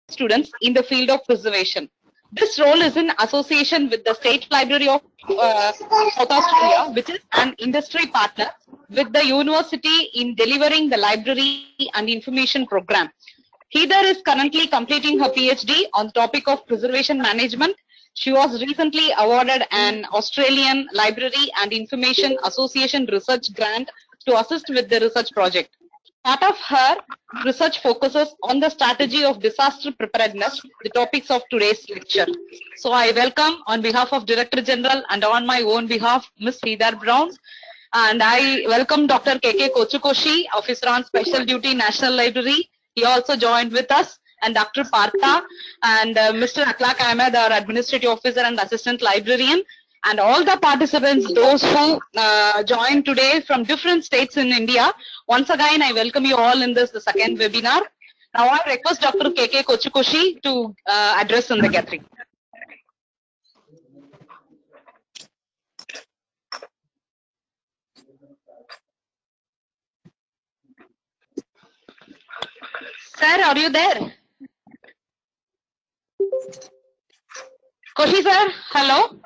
students in the field of preservation. This role is in association with the State Library of South Australia, which is an industry partner with the university in delivering the library and information program. Heather is currently completing her PhD on the topic of preservation management. She was recently awarded an Australian Library and Information Association research grant to assist with the research project. Part of her research focuses on the strategy of disaster preparedness, the topics of today's lecture. So I welcome on behalf of Director General and on my own behalf, Ms. Heather Brown. And I welcome Dr. K.K. Kochukoshi, Officer on Special Duty, National Library. He also joined with us, and Dr. Partha and Mr. Akhlaq Ahmed, our Administrative Officer and Assistant Librarian, and all the participants, those who joined today from different states in India. Once again, I welcome you all in this, the second webinar. Now I request Dr. K.K. Kochukoshi to address in the gathering. Sir, are you there? Koshi sir, hello?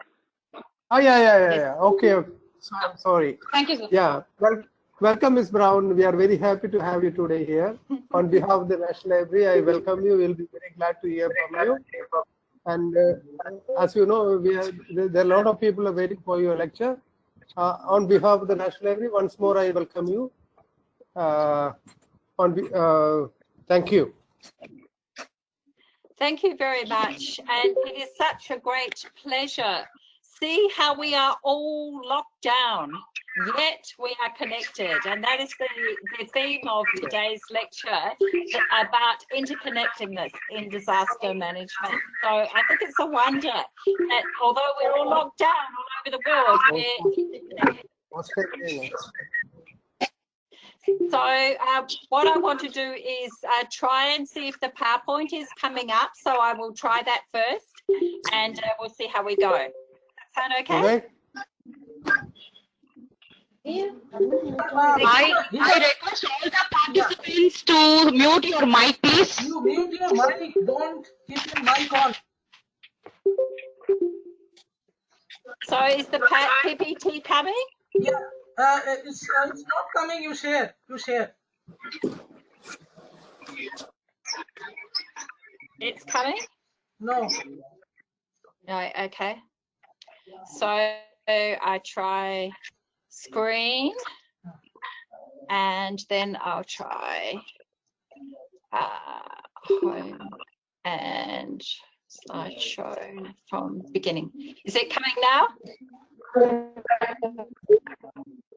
Oh, yeah. Okay. So, I'm sorry. Thank you, sir. Yeah. Well, welcome, Ms. Brown. We are very happy to have you today here. On behalf of the National Library, I welcome you. We'll be very glad to hear from you. And as you know, there are a lot of people are waiting for your lecture. On behalf of the National Library, once more, I welcome you. Thank you. Thank you very much. And it is such a great pleasure. See how we are all locked down, yet we are connected. And that is the theme of today's lecture, about interconnectedness in disaster management. So I think it's a wonder that although we're all locked down all over the world, we're interconnected. So what I want to do is try and see if the PowerPoint is coming up. So I will try that first, and we'll see how we go. Sound okay? Yeah. I request all the participants to mute your mic, please. You mute your mic. Don't keep your mic on. So is the PPT coming? Yeah. It's not coming. You share. It's coming? No. No, okay. So I try screen, and then I'll try home and slideshow from beginning. Is it coming now?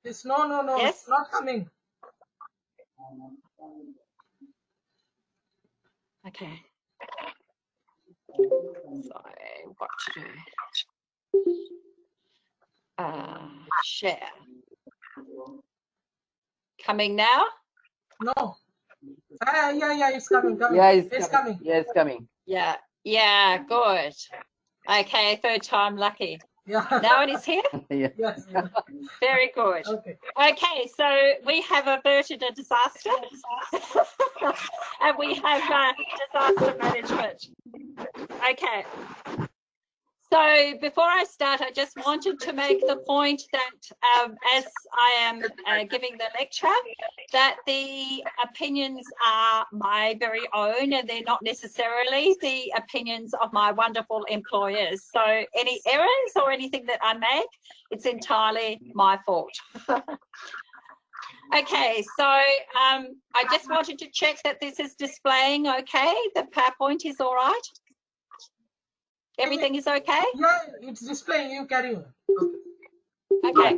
It's no. Yes? It's not coming. Okay. So what to do? Share. Coming now? No. Yeah, it's coming. Yeah, it's coming. Yeah, it's coming. Yeah, good. Okay, third time lucky. Yeah. Now it is here? Yeah. Yes. Very good. Okay, so we have averted a disaster and we have disaster management. Okay. So before I start, I just wanted to make the point that as I am giving the lecture, that the opinions are my very own and they're not necessarily the opinions of my wonderful employers. So any errors or anything that I make, it's entirely my fault. Okay, so I just wanted to check that this is displaying okay, the PowerPoint is all right? Everything is okay? Yeah, it's displaying. You carry on. Okay.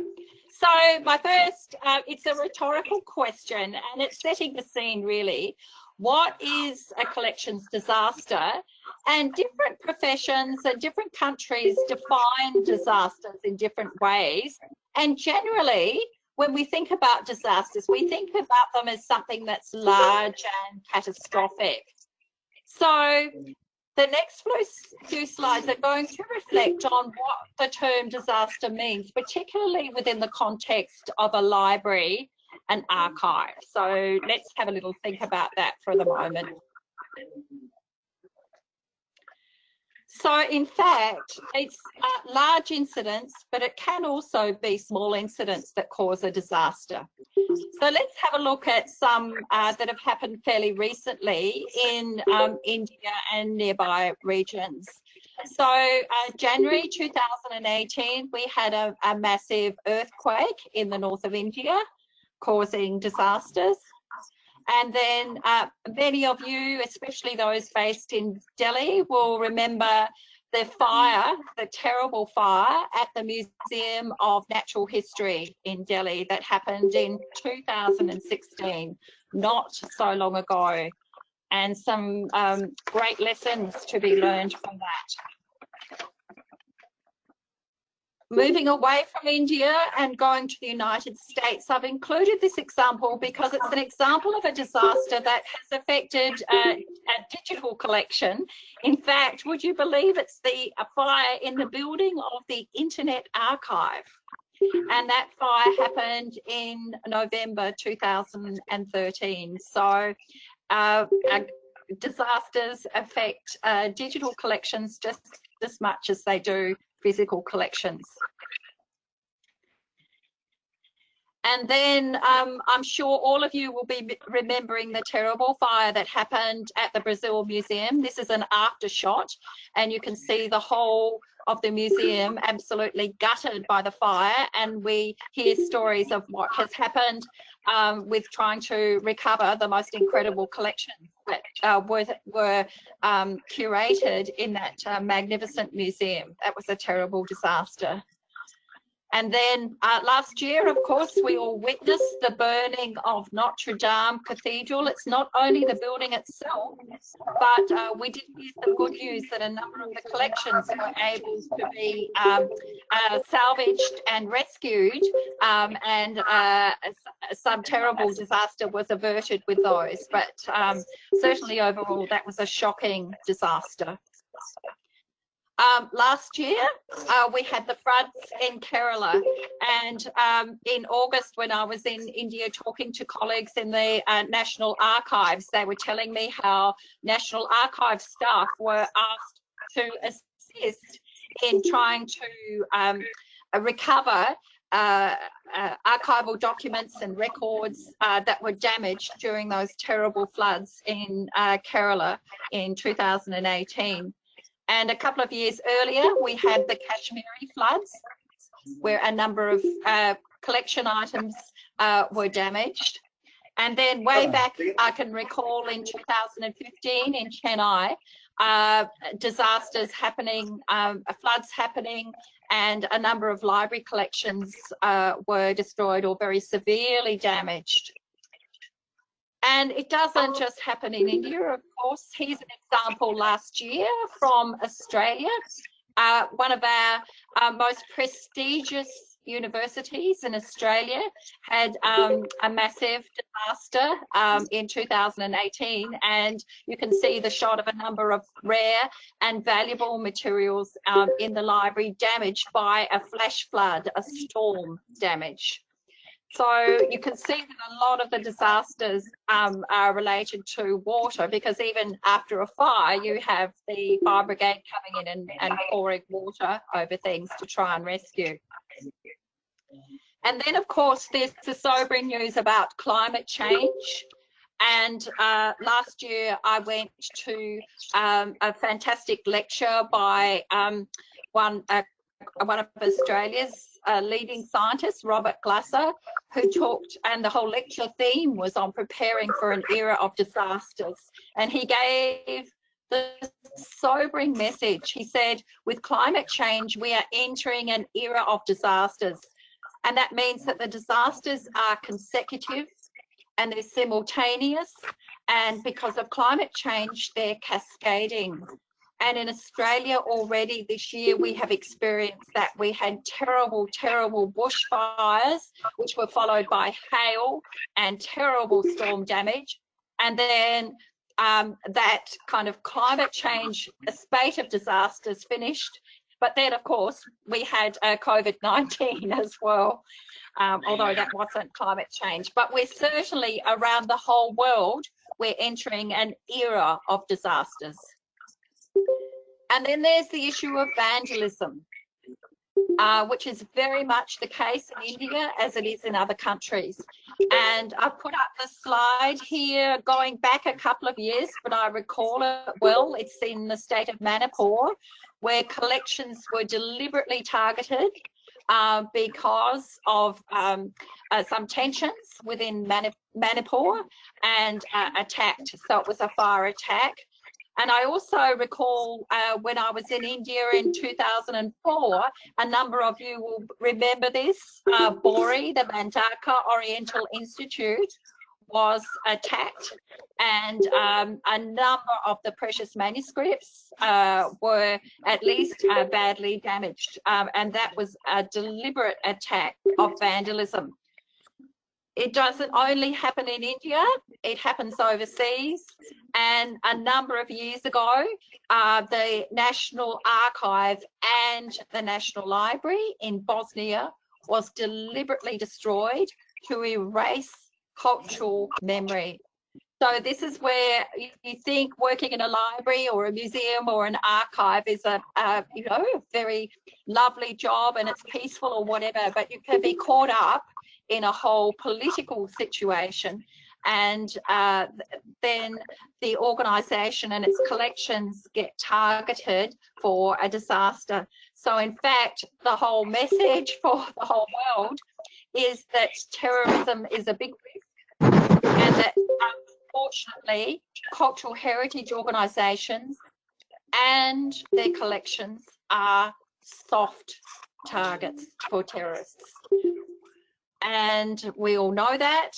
So my first, it's a rhetorical question and it's setting the scene really. What is a collections disaster? And different professions and different countries define disasters in different ways. And generally, when we think about disasters, we think about them as something that's large and catastrophic. So the next few slides are going to reflect on what the term disaster means, particularly within the context of a library and archive. So let's have a little think about that for the moment. So in fact, it's large incidents, but it can also be small incidents that cause a disaster. So let's have a look at some that have happened fairly recently in India and nearby regions. So January 2018, we had a massive earthquake in the north of India, causing disasters. And then many of you, especially those based in Delhi, will remember the fire, the terrible fire at the Museum of Natural History in Delhi that happened in 2016, not so long ago, and some great lessons to be learned from that. Moving away from India and going to the United States, I've included this example because it's an example of a disaster that has affected a digital collection. In fact, would you believe it's a fire in the building of the Internet Archive? And that fire happened in November 2013. So disasters affect digital collections just as much as they do physical collections. And then I'm sure all of you will be remembering the terrible fire that happened at the Brazil Museum. This is an after shot, and you can see the whole of the museum absolutely gutted by the fire, and we hear stories of what has happened with trying to recover the most incredible collections that were curated in that magnificent museum. That was a terrible disaster. And then last year, of course, we all witnessed the burning of Notre Dame Cathedral. It's not only the building itself, but we did hear some good news that a number of the collections were able to be salvaged and rescued, and some terrible disaster was averted with those. But certainly overall, that was a shocking disaster. Last year, we had the floods in Kerala, and in August, when I was in India talking to colleagues in the National Archives, they were telling me how National Archive staff were asked to assist in trying to recover archival documents and records that were damaged during those terrible floods in Kerala in 2018. And a couple of years earlier, we had the Kashmiri floods, where a number of collection items were damaged. And then way back, I can recall in 2015 in Chennai, disasters happening, floods happening, and a number of library collections were destroyed or very severely damaged. And it doesn't just happen in India, of course. Here's an example last year from Australia. One of our most prestigious universities in Australia had a massive disaster in 2018, and you can see the shot of a number of rare and valuable materials in the library damaged by a flash flood, a storm damage. So you can see that a lot of the disasters are related to water, because even after a fire, you have the fire brigade coming in and pouring water over things to try and rescue. And then, of course, there's the sobering news about climate change. And last year, I went to a fantastic lecture by one of Australia's leading scientists, Robert Glasser, who talked, and the whole lecture theme was on preparing for an era of disasters. And he gave the sobering message. He said, with climate change, we are entering an era of disasters. And that means that the disasters are consecutive and they're simultaneous. And because of climate change, they're cascading. And in Australia already this year, we have experienced that. We had terrible, terrible bushfires, which were followed by hail and terrible storm damage. And then that kind of climate change, a spate of disasters finished. But then, of course, we had COVID-19 as well, although that wasn't climate change. But we're certainly, around the whole world, we're entering an era of disasters. And then there's the issue of vandalism, which is very much the case in India as it is in other countries. And I've put up the slide here going back a couple of years, but I recall it well. It's in the state of Manipur, where collections were deliberately targeted because of some tensions within Manipur and attacked. So it was a fire attack. And I also recall when I was in India in 2004, a number of you will remember this, Bori, the Mandaka Oriental Institute, was attacked, and a number of the precious manuscripts were at least badly damaged. And that was a deliberate attack of vandalism. It doesn't only happen in India, it happens overseas. And a number of years ago, the National Archive and the National Library in Bosnia was deliberately destroyed to erase cultural memory. So this is where you think working in a library or a museum or an archive is a you know, a very lovely job and it's peaceful or whatever, but you can be caught up in a whole political situation, and then the organisation and its collections get targeted for a disaster. So in fact, the whole message for the whole world is that terrorism is a big risk, and that unfortunately cultural heritage organisations and their collections are soft targets for terrorists. And we all know that.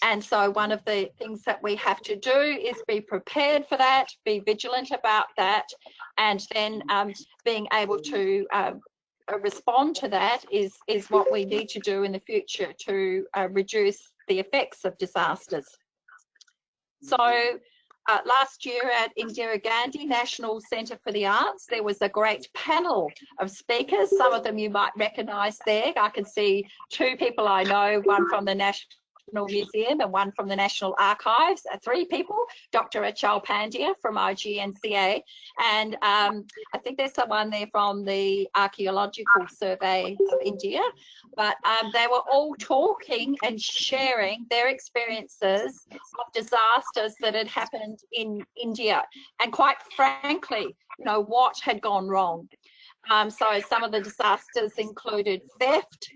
And so one of the things that we have to do is be prepared for that, be vigilant about that, and then being able to respond to that is what we need to do in the future to reduce the effects of disasters. So last year at Indira Gandhi National Centre for the Arts, there was a great panel of speakers. Some of them you might recognise there. I can see two people I know, one from the National Museum and one from the National Archives, three people, Dr. Achal Pandya from IGNCA, and I think there's someone there from the Archaeological Survey of India, but they were all talking and sharing their experiences of disasters that had happened in India, and quite frankly, you know, what had gone wrong. So some of the disasters included theft,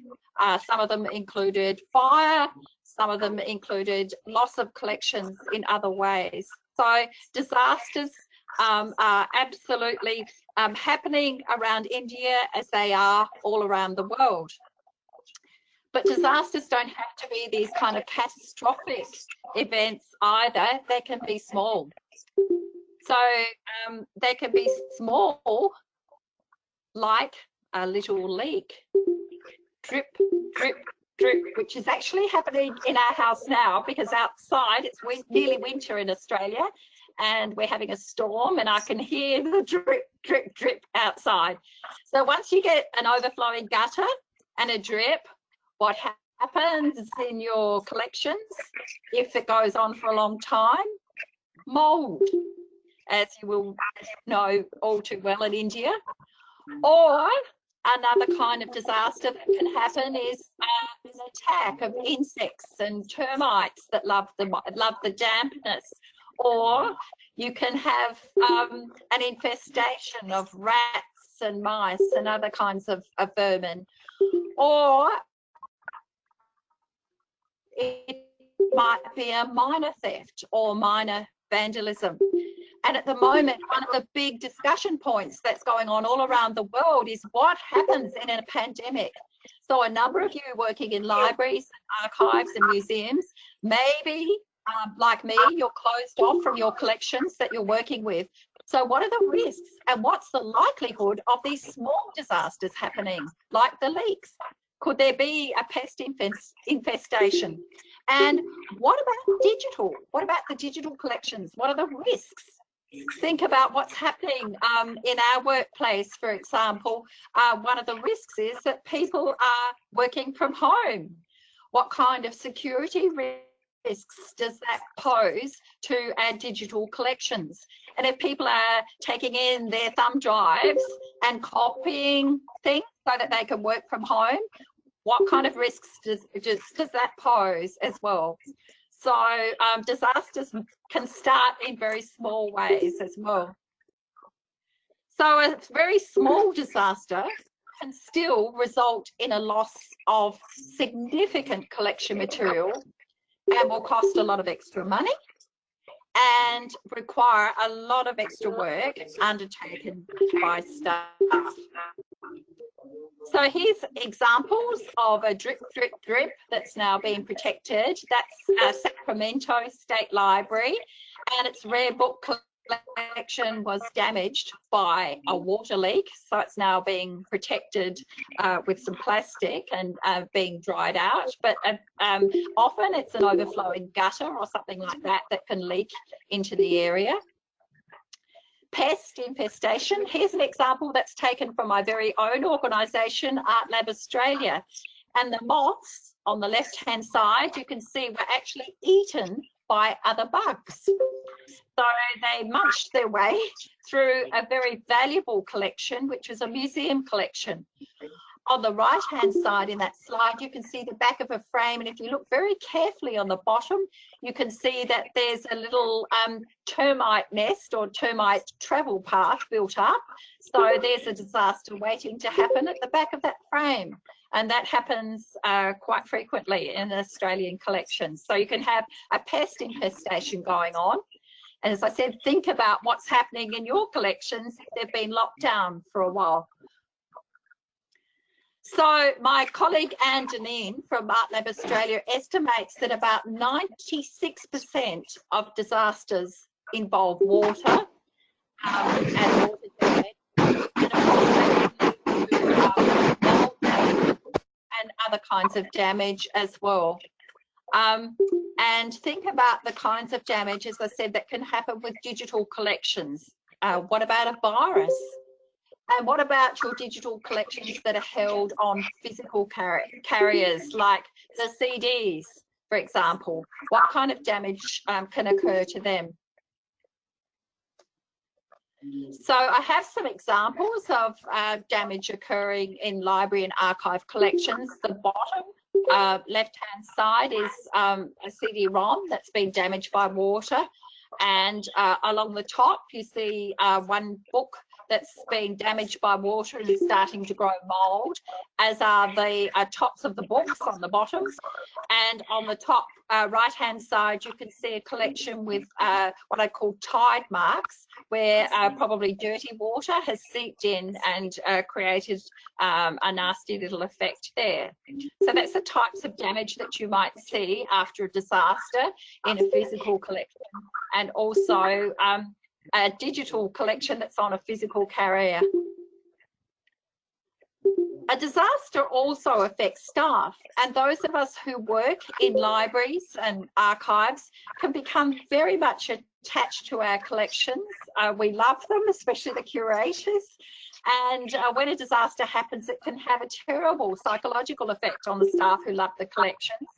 some of them included fire, some of them included loss of collections in other ways. So disasters are absolutely happening around India as they are all around the world. But disasters don't have to be these kind of catastrophic events either. They can be small. So they can be small, like a little leak, drip, drip, drip, which is actually happening in our house now, because outside it's nearly winter in Australia and we're having a storm and I can hear the drip, drip, drip outside. So once you get an overflowing gutter and a drip, what happens in your collections, if it goes on for a long time? Mold, as you will know all too well in India. Or another kind of disaster that can happen is an attack of insects and termites that love the dampness. Or you can have an infestation of rats and mice and other kinds of vermin. Or it might be a minor theft or minor vandalism. And at the moment, one of the big discussion points that's going on all around the world is what happens in a pandemic. So a number of you working in libraries, archives and museums, maybe like me, you're closed off from your collections that you're working with. So what are the risks and what's the likelihood of these small disasters happening, like the leaks? Could there be a pest infestation? And what about digital? What about the digital collections? What are the risks? Think about what's happening in our workplace, for example. One of the risks is that people are working from home. What kind of security risks does that pose to our digital collections? And if people are taking in their thumb drives and copying things so that they can work from home, what kind of risks does that pose as well? So disasters can start in very small ways as well. So a very small disaster can still result in a loss of significant collection material and will cost a lot of extra money and require a lot of extra work undertaken by staff. So here's examples of a drip, drip, drip that's now being protected. That's Sacramento State Library, and its rare book collection was damaged by a water leak. So it's now being protected with some plastic and being dried out. But often it's an overflowing gutter or something like that that can leak into the area. Pest infestation. Here's an example that's taken from my very own organisation, Art Lab Australia. And the moths on the left-hand side, you can see were actually eaten by other bugs. So they munched their way through a very valuable collection, which was a museum collection. On the right-hand side in that slide, you can see the back of a frame. And if you look very carefully on the bottom, you can see that there's a little termite nest or termite travel path built up. So there's a disaster waiting to happen at the back of that frame. And that happens quite frequently in Australian collections. So you can have a pest infestation going on. And as I said, think about what's happening in your collections if they've been locked down for a while. So my colleague Anne Deneen from Art Lab Australia estimates that about 96% of disasters involve water and water damage, and other kinds of damage as well. And think about the kinds of damage, as I said, that can happen with digital collections. What about a virus? And what about your digital collections that are held on physical carriers, like the CDs, for example? What kind of damage can occur to them? So I have some examples of damage occurring in library and archive collections. The bottom left-hand side is a CD-ROM that's been damaged by water. And along the top, you see one book that's been damaged by water and is starting to grow mold, as are the tops of the books on the bottom. And on the top right-hand side, you can see a collection with what I call tide marks, where probably dirty water has seeped in and created a nasty little effect there. So that's the types of damage that you might see after a disaster in a physical collection, and also a digital collection that's on a physical carrier. A disaster also affects staff, and those of us who work in libraries and archives can become very much attached to our collections. We love them, especially the curators. And when a disaster happens, it can have a terrible psychological effect on the staff who love the collections.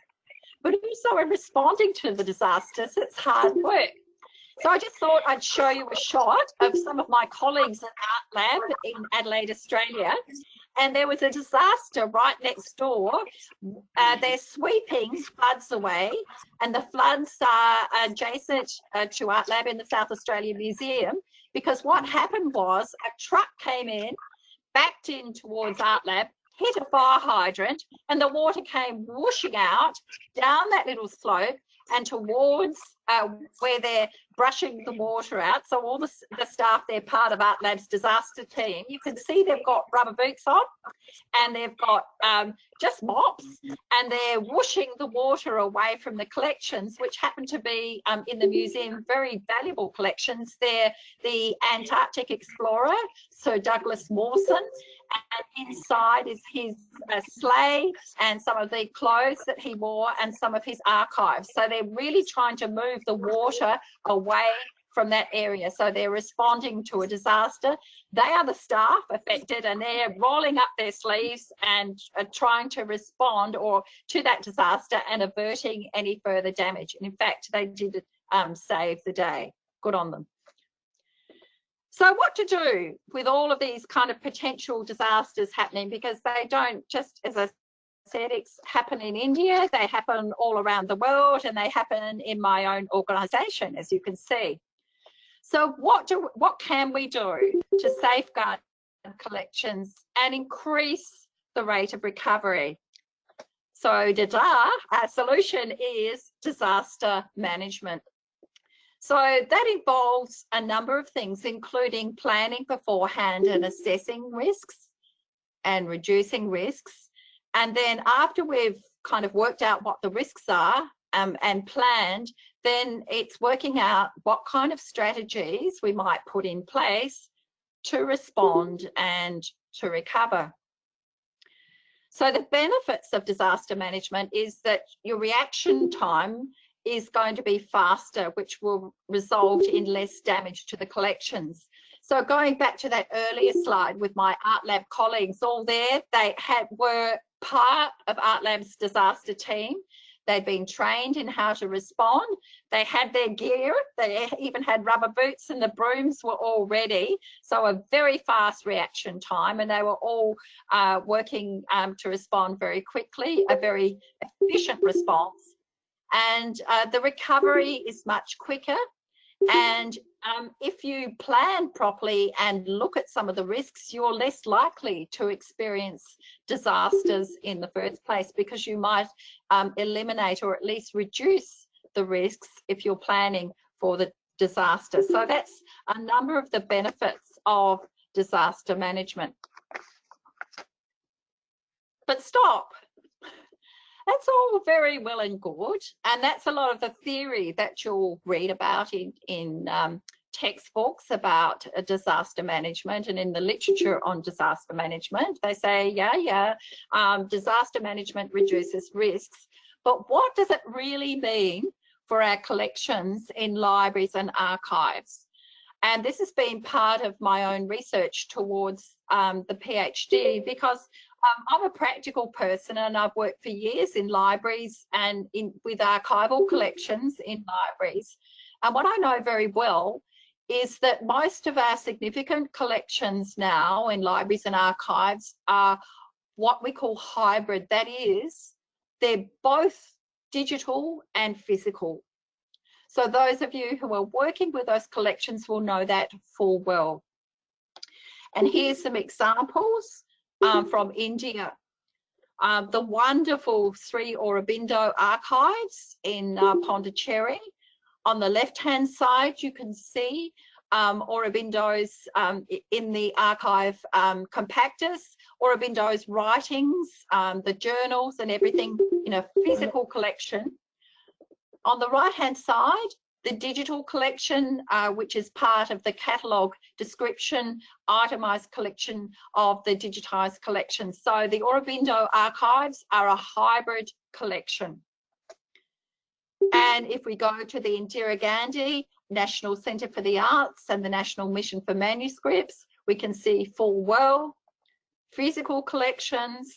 But also in responding to the disasters, it's hard work. So I just thought I'd show you a shot of some of my colleagues at Art Lab in Adelaide, Australia. And there was a disaster right next door. They're sweeping floods away, and the floods are adjacent to Art Lab in the South Australian Museum, because what happened was a truck came in, backed in towards Art Lab, hit a fire hydrant, and the water came whooshing out down that little slope and towards where they're brushing the water out. So all the staff, they're part of Art Lab's disaster team. You can see they've got rubber boots on, and they've got just mops, and they're whooshing the water away from the collections, which happen to be in the museum very valuable collections. They're the Antarctic explorer, Sir Douglas Mawson, and inside is his sleigh and some of the clothes that he wore and some of his archives. So they're really trying to move the water away from that area. So they're responding to a disaster. They are the staff affected, and they're rolling up their sleeves and trying to respond to that disaster and averting any further damage. And in fact, they did save the day. Good on them. So what to do with all of these kind of potential disasters happening, because they don't just, as I said, happen in India, they happen all around the world, and they happen in my own organisation, as you can see. So what can we do to safeguard collections and increase the rate of recovery? So our solution is disaster management. So that involves a number of things, including planning beforehand and assessing risks and reducing risks. And then after we've kind of worked out what the risks are and planned, then it's working out what kind of strategies we might put in place to respond and to recover. So the benefits of disaster management is that your reaction time is going to be faster, which will result in less damage to the collections. So going back to that earlier slide with my Art Lab colleagues all there, they were part of Art Lab's disaster team. They'd been trained in how to respond. They had their gear. They even had rubber boots, and the brooms were all ready. So a very fast reaction time, and they were all working to respond very quickly, a very efficient response. And the recovery is much quicker. And if you plan properly and look at some of the risks, you're less likely to experience disasters in the first place, because you might eliminate or at least reduce the risks if you're planning for the disaster. So that's a number of the benefits of disaster management. But stop. That's all very well and good, and that's a lot of the theory that you'll read about in textbooks about disaster management and in the literature on disaster management. They say, disaster management reduces risks, but what does it really mean for our collections in libraries and archives? And this has been part of my own research towards the PhD, because I'm a practical person, and I've worked for years in libraries and with archival collections in libraries. And what I know very well is that most of our significant collections now in libraries and archives are what we call hybrid. That is, they're both digital and physical. So those of you who are working with those collections will know that full well. And here's some examples from India. The wonderful Sri Aurobindo archives in Pondicherry. On the left-hand side, you can see Aurobindo's in the archive compactus, Aurobindo's writings, the journals and everything in a physical collection. On the right-hand side, the digital collection, which is part of the catalogue description, itemised collection of the digitised collection. So the Aurobindo archives are a hybrid collection. And if we go to the Indira Gandhi National Centre for the Arts and the National Mission for Manuscripts, we can see full well physical collections,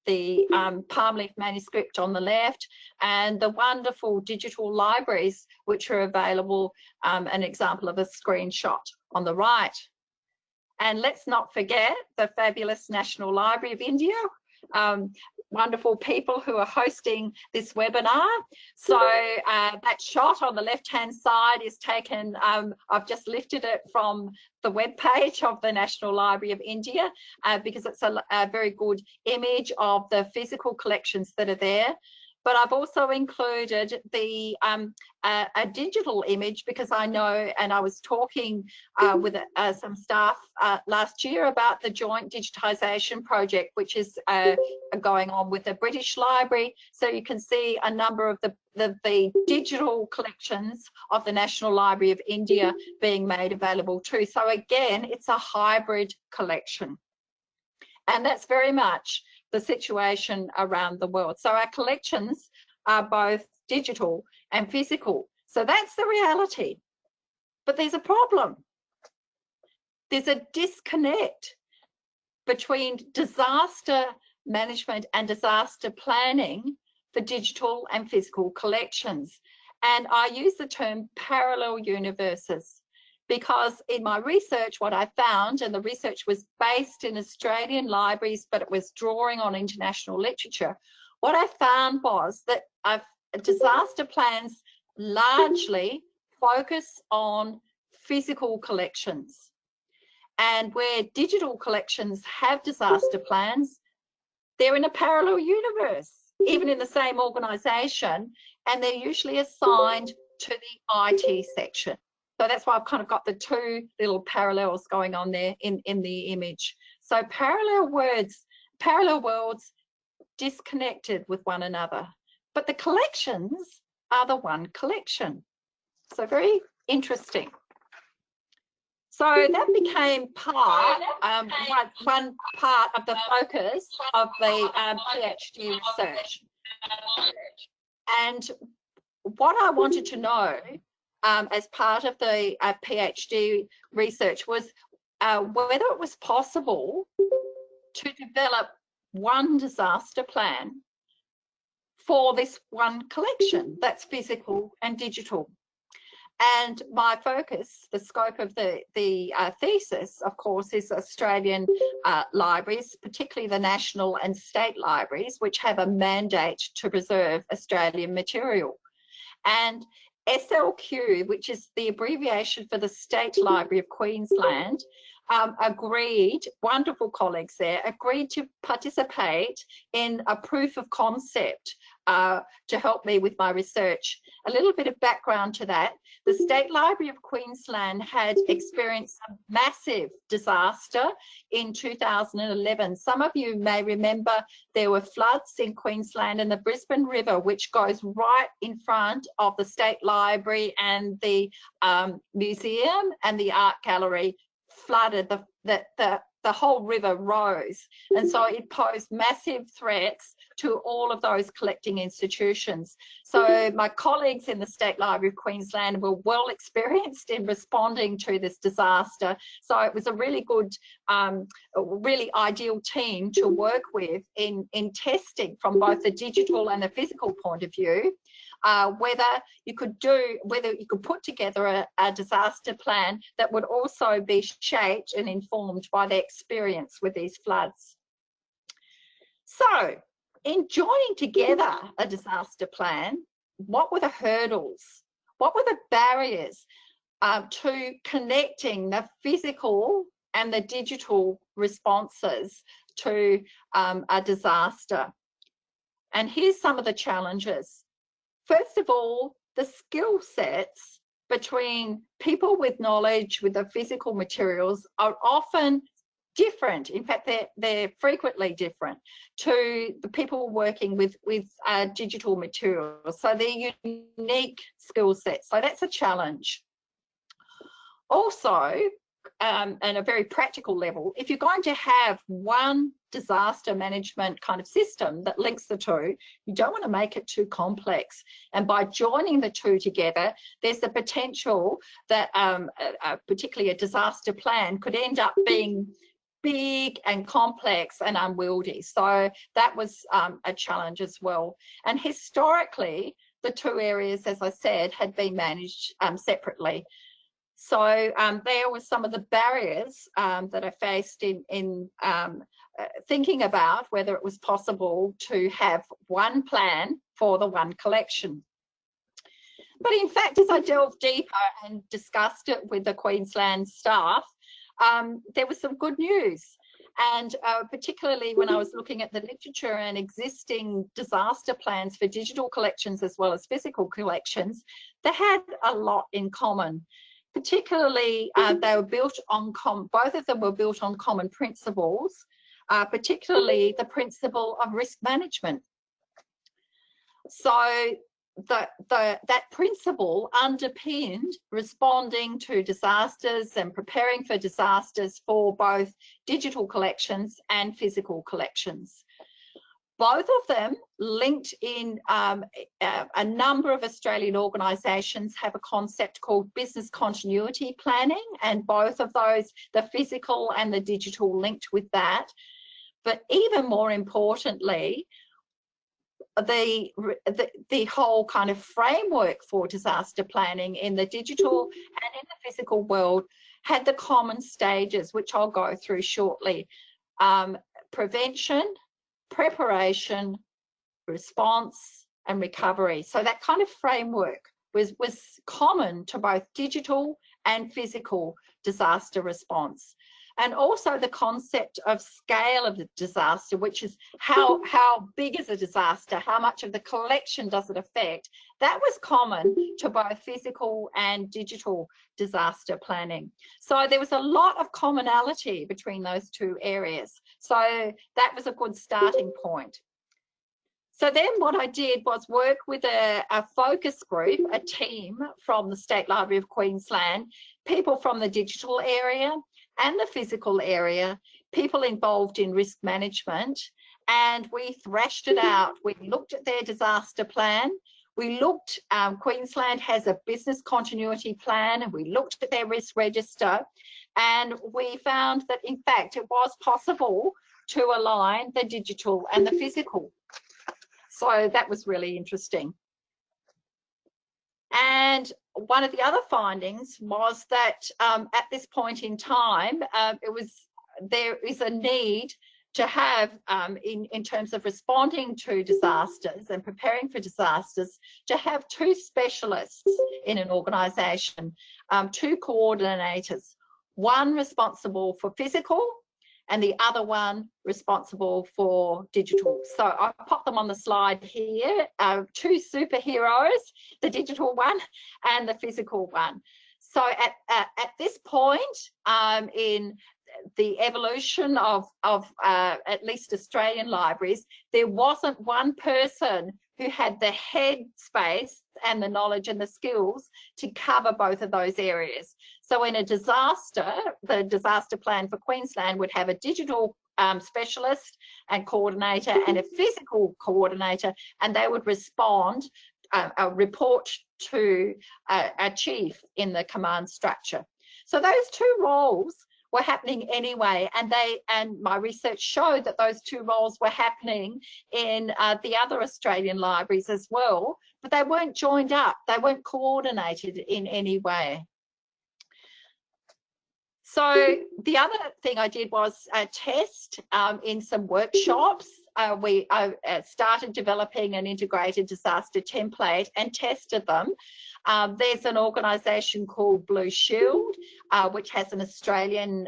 the palm leaf manuscript on the left, and the wonderful digital libraries which are available, an example of a screenshot on the right. And let's not forget the fabulous National Library of India, wonderful people who are hosting this webinar. So that shot on the left-hand side is taken, I've just lifted it from the webpage of the National Library of India because it's a very good image of the physical collections that are there. But I've also included the a digital image, because I know, and I was talking with some staff last year about the joint digitisation project, which is going on with the British Library. So you can see a number of the digital collections of the National Library of India being made available too. So again, it's a hybrid collection. And that's very much the situation around the world. So our collections are both digital and physical. So that's the reality. But there's a problem. There's a disconnect between disaster management and disaster planning for digital and physical collections. And I use the term parallel universes because in my research, what I found, and the research was based in Australian libraries, but it was drawing on international literature. What I found was that disaster plans largely focus on physical collections. And where digital collections have disaster plans, they're in a parallel universe, even in the same organisation, and they're usually assigned to the IT section. So that's why I've kind of got the two little parallels going on there in the image. So parallel worlds disconnected with one another, but the collections are the one collection. So very interesting. So that became one part of the focus of the PhD research. And what I wanted to know as part of the PhD research was whether it was possible to develop one disaster plan for this one collection that's physical and digital. And my focus, the scope of the thesis, of course, is Australian libraries, particularly the national and state libraries, which have a mandate to preserve Australian material. And SLQ, which is the abbreviation for the State Library of Queensland, agreed, wonderful colleagues there, agreed to participate in a proof of concept to help me with my research. A little bit of background to that. The State Library of Queensland had experienced a massive disaster in 2011. Some of you may remember there were floods in Queensland, and the Brisbane River, which goes right in front of the State Library and the museum and the art gallery, flooded. The whole river rose, and so it posed massive threats to all of those collecting institutions. So my colleagues in the State Library of Queensland were well experienced in responding to this disaster. So it was a really good, really ideal team to work with in testing from both the digital and the physical point of view, whether you could put together a disaster plan that would also be shaped and informed by their experience with these floods. So in joining together a disaster plan, what were the hurdles? What were the barriers to connecting the physical and the digital responses to a disaster? And here's some of the challenges. First of all, the skill sets between people with knowledge with the physical materials are often different. In fact, they're frequently different to the people working with digital materials. So they're unique skill sets. So that's a challenge. Also, at a very practical level, if you're going to have one disaster management kind of system that links the two, you don't want to make it too complex. And by joining the two together, there's the potential that particularly a disaster plan could end up being big and complex and unwieldy. So that was a challenge as well. And historically, the two areas, as I said, had been managed separately. So there were some of the barriers that I faced in thinking about whether it was possible to have one plan for the one collection. But in fact, as I delved deeper and discussed it with the Queensland staff, there was some good news. And particularly when I was looking at the literature and existing disaster plans for digital collections as well as physical collections, they had a lot in common. Particularly, they were built on both of them were built on common principles, particularly the principle of risk management. So that principle underpinned responding to disasters and preparing for disasters for both digital collections and physical collections. Both of them linked in a number of Australian organisations have a concept called business continuity planning, and both of those, the physical and the digital, linked with that. But even more importantly, the whole kind of framework for disaster planning in the digital and in the physical world had the common stages, which I'll go through shortly. Prevention, preparation, response, and recovery. So that kind of framework was common to both digital and physical disaster response. And also the concept of scale of the disaster, which is how big is a disaster, how much of the collection does it affect. That was common to both physical and digital disaster planning. So there was a lot of commonality between those two areas. So that was a good starting point. So then what I did was work with a focus group, a team from the State Library of Queensland, people from the digital area and the physical area, people involved in risk management, and we thrashed it out. We looked at their disaster plan. We looked, Queensland has a business continuity plan, and we looked at their risk register, and we found that in fact it was possible to align the digital and the physical. So that was really interesting. And one of the other findings was that at this point in time, there is a need to have, in terms of responding to disasters and preparing for disasters, to have two specialists in an organisation, two coordinators, one responsible for physical and the other one responsible for digital. So I pop them on the slide here, two superheroes, the digital one and the physical one. So at this point in the evolution of at least Australian libraries, there wasn't one person who had the head space and the knowledge and the skills to cover both of those areas. So in a disaster, the disaster plan for Queensland would have a digital specialist and coordinator and a physical coordinator, and they would respond, report to a chief in the command structure. So those two roles were happening anyway, and my research showed that those two roles were happening in the other Australian libraries as well, but they weren't joined up, they weren't coordinated in any way. So the other thing I did was test in some workshops. I started developing an integrated disaster template and tested them. There's an organisation called Blue Shield, which has an Australian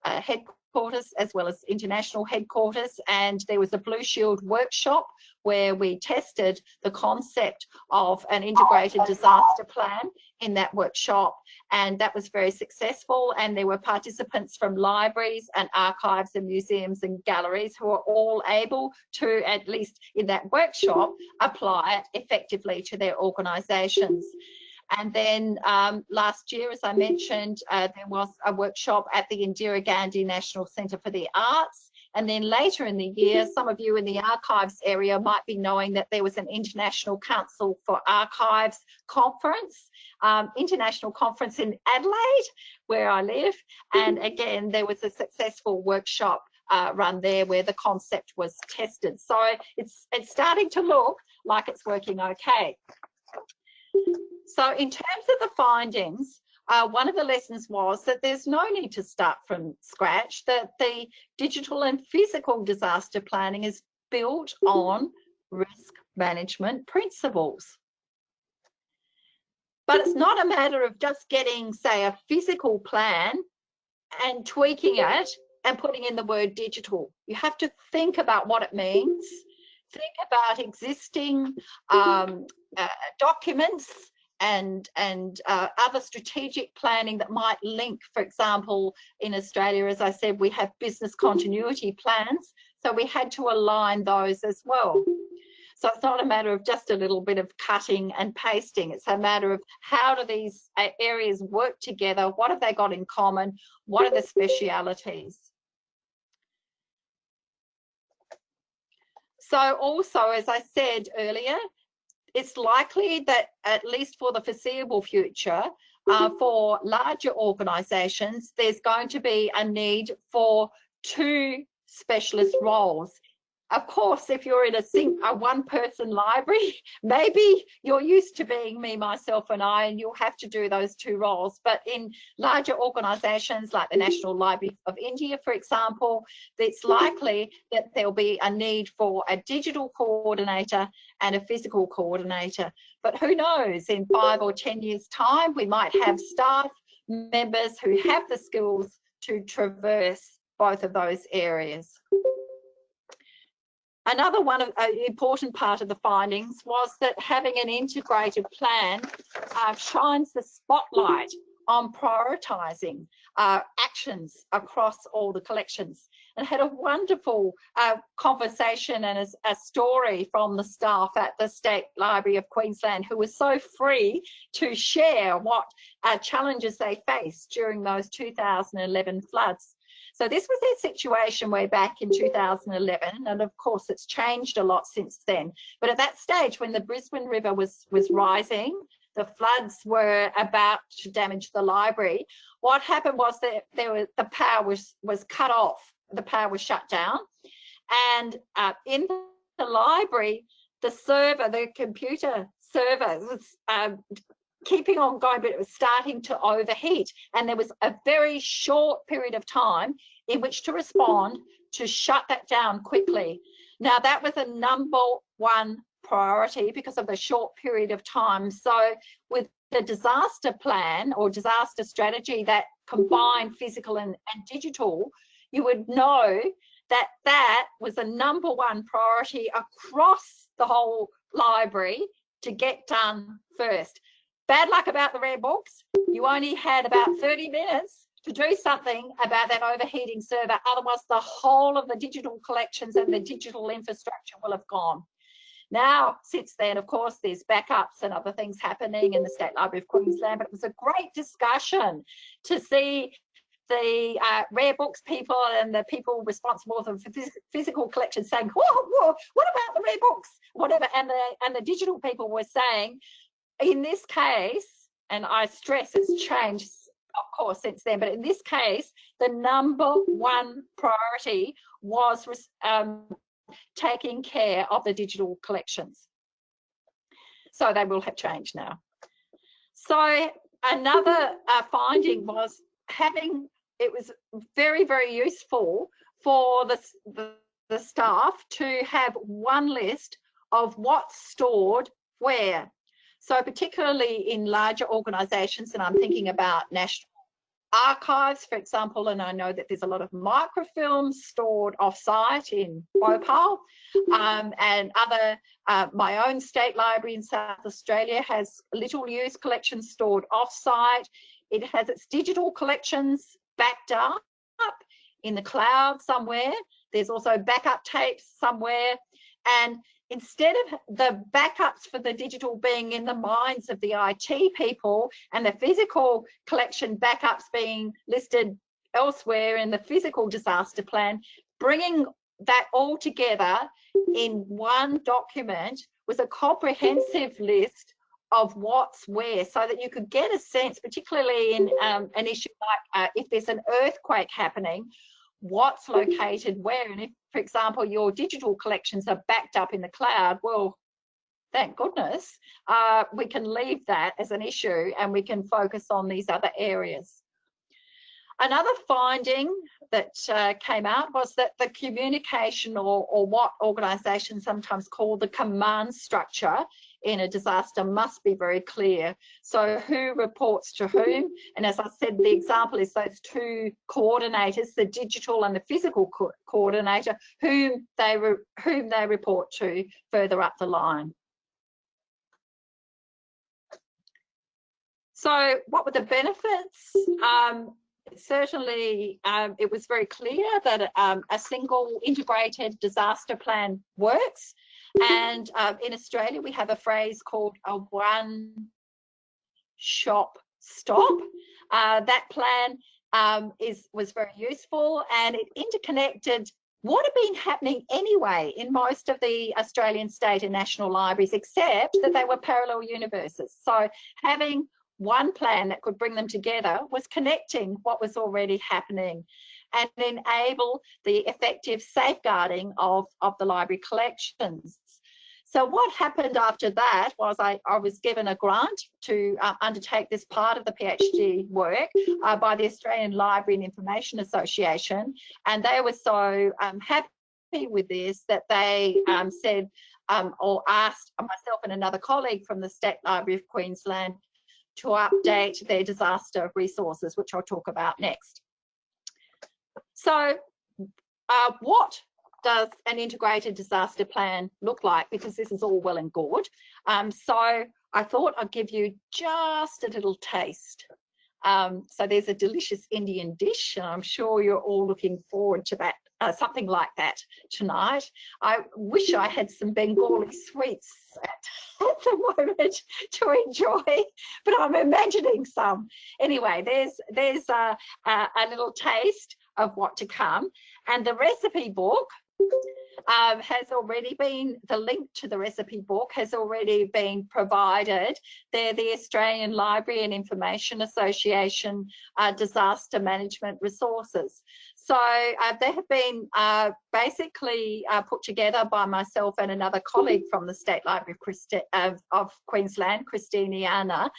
headquarters as well as international headquarters, and there was a Blue Shield workshop where we tested the concept of an integrated disaster plan in that workshop, and that was very successful. And there were participants from libraries and archives and museums and galleries who were all able to, at least in that workshop, apply it effectively to their organisations. And then last year, as I mentioned, there was a workshop at the Indira Gandhi National Centre for the Arts. And then later in the year, some of you in the archives area might be knowing that there was an International Council for Archives conference, international conference in Adelaide, where I live. And again, there was a successful workshop run there where the concept was tested. So it's starting to look like it's working okay. So in terms of the findings, one of the lessons was that there's no need to start from scratch, that the digital and physical disaster planning is built on risk management principles. But it's not a matter of just getting, say, a physical plan and tweaking it and putting in the word digital. You have to think about what it means, think about existing documents and other strategic planning that might link. For example, in Australia, as I said, we have business continuity plans, so we had to align those as well. So it's not a matter of just a little bit of cutting and pasting. It's a matter of how do these areas work together? What have they got in common? What are the specialities? So also, as I said earlier, it's likely that at least for the foreseeable future, for larger organisations, there's going to be a need for 2 specialist roles. Of course, if you're in a one-person library, maybe you're used to being me, myself and I, and you'll have to do those 2 roles. But in larger organisations like the National Library of India, for example, it's likely that there'll be a need for a digital coordinator and a physical coordinator. But who knows, in 5 or 10 years' time, we might have staff members who have the skills to traverse both of those areas. Another important part of the findings was that having an integrated plan shines the spotlight on prioritising actions across all the collections. And had a wonderful conversation and a story from the staff at the State Library of Queensland, who was so free to share what challenges they faced during those 2011 floods. So this was their situation way back in 2011, and of course it's changed a lot since then. But at that stage, when the Brisbane River was rising, the floods were about to damage the library, what happened was that the power was cut off, the power was shut down, and in the library, the computer server was keeping on going, but it was starting to overheat, and there was a very short period of time in which to respond to shut that down quickly. Now that was a #1 priority because of the short period of time. So with the disaster plan or disaster strategy that combined physical and digital, you would know that that was a #1 priority across the whole library to get done first. Bad luck about the rare books, you only had about 30 minutes to do something about that overheating server. Otherwise, the whole of the digital collections and the digital infrastructure will have gone. Now, since then, of course, there's backups and other things happening in the State Library of Queensland, but it was a great discussion to see the rare books people and the people responsible for physical collections saying, whoa, what about the rare books? Whatever, and the digital people were saying, in this case, and I stress it's changed, of course, since then, but in this case, the #1 priority was taking care of the digital collections. So they will have changed now. So another finding was it was very, very useful for the staff to have one list of what's stored where. So particularly in larger organisations, and I'm thinking about National Archives, for example, and I know that there's a lot of microfilms stored off-site in Bhopal, and other, my own state library in South Australia has little used collections stored off-site. It has its digital collections backed up in the cloud somewhere. There's also backup tapes somewhere, and instead of the backups for the digital being in the minds of the IT people and the physical collection backups being listed elsewhere in the physical disaster plan, bringing that all together in one document was a comprehensive list of what's where, so that you could get a sense, particularly in an issue like if there's an earthquake happening, what's located where. And if, for example, your digital collections are backed up in the cloud, well, thank goodness, we can leave that as an issue and we can focus on these other areas. Another finding that came out was that the communication, or what organisations sometimes call the command structure in a disaster, must be very clear. So who reports to whom? And as I said, the example is those 2 coordinators, the digital and the physical coordinator, whom they report to further up the line. So what were the benefits? Certainly, it was very clear that a single integrated disaster plan works. And in Australia, we have a phrase called a one-shop stop. That plan was very useful, and it interconnected what had been happening anyway in most of the Australian state and national libraries, except that they were parallel universes. So having one plan that could bring them together was connecting what was already happening and enable the effective safeguarding of the library collections. So what happened after that was I was given a grant to undertake this part of the PhD work by the Australian Library and Information Association, and they were so happy with this that they said or asked myself and another colleague from the State Library of Queensland to update their disaster resources, which I'll talk about next. So what does an integrated disaster plan look like? Because this is all well and good. So I thought I'd give you just a little taste. So there's a delicious Indian dish, and I'm sure you're all looking forward to that, something like that tonight. I wish I had some Bengali sweets at the moment to enjoy, but I'm imagining some. Anyway, there's a little taste of what to come, and the recipe book has already been, the link to the recipe book has already been provided. They're the Australian Library and Information Association disaster management resources. So they have been basically put together by myself and another colleague from the State Library of Queensland, Christiniana,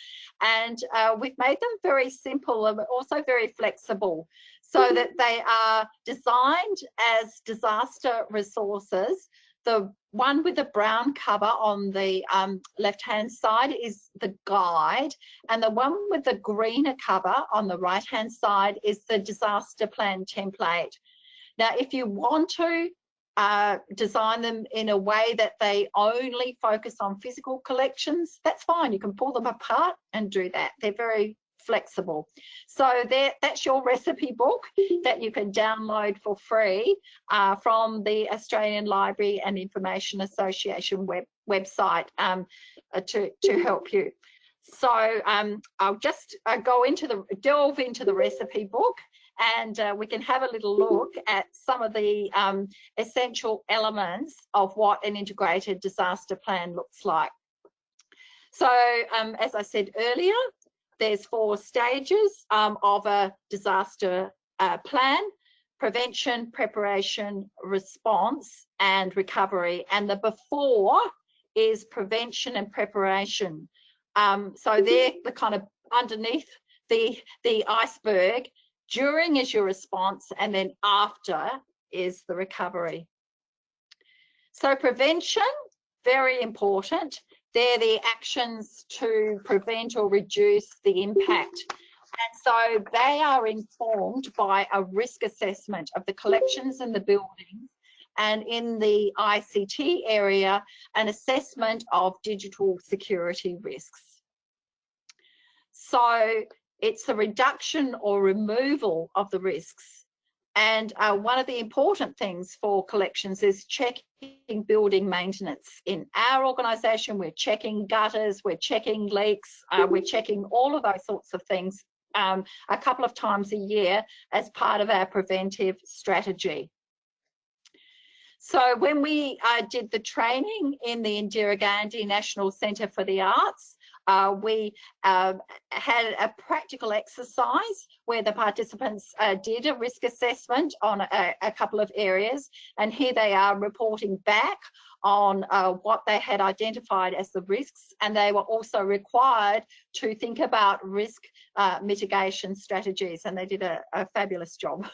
and we've made them very simple and also very flexible, so that they are designed as disaster resources. The one with the brown cover on the left-hand side is the guide, and the one with the greener cover on the right-hand side is the disaster plan template. Now, if you want to design them in a way that they only focus on physical collections, that's fine. You can pull them apart and do that. They're very flexible. So that's your recipe book that you can download for free from the Australian Library and Information Association website to help you. So I'll just delve into the recipe book, and we can have a little look at some of the essential elements of what an integrated disaster plan looks like. So as I said earlier, there's 4 stages of a disaster plan: prevention, preparation, response, and recovery. And the before is prevention and preparation. So they're the kind of underneath the iceberg. During is your response, and then after is the recovery. So prevention, very important. They're the actions to prevent or reduce the impact. And so they are informed by a risk assessment of the collections and the buildings, and in the ICT area, an assessment of digital security risks. So it's the reduction or removal of the risks. And one of the important things for collections is checking building maintenance. In our organisation, we're checking gutters, we're checking leaks, we're checking all of those sorts of things a couple of times a year as part of our preventive strategy. So when we did the training in the Indira Gandhi National Centre for the Arts, we had a practical exercise where the participants did a risk assessment on a couple of areas, and here they are reporting back on what they had identified as the risks, and they were also required to think about risk mitigation strategies, and they did a fabulous job.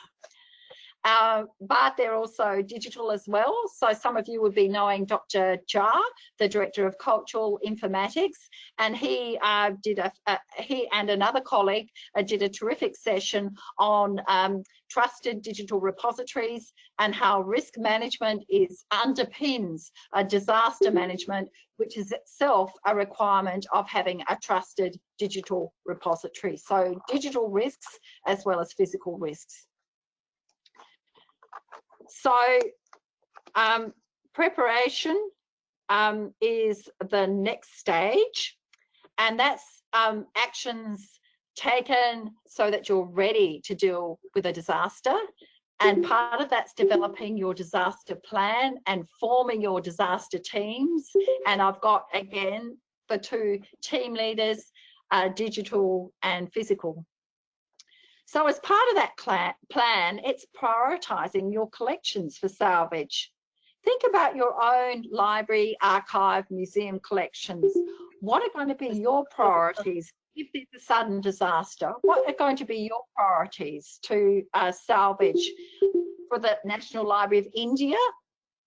But they're also digital as well. So some of you would be knowing Dr. Jha, the Director of Cultural Informatics, and he and another colleague did a terrific session on trusted digital repositories and how risk management underpins disaster management, which is itself a requirement of having a trusted digital repository. So digital risks as well as physical risks. So preparation is the next stage, and that's actions taken so that you're ready to deal with a disaster. And part of that's developing your disaster plan and forming your disaster teams. And I've got, again, the 2 team leaders, digital and physical. So as part of that plan, it's prioritising your collections for salvage. Think about your own library, archive, museum collections. What are going to be your priorities if there's a sudden disaster? What are going to be your priorities to salvage? For the National Library of India,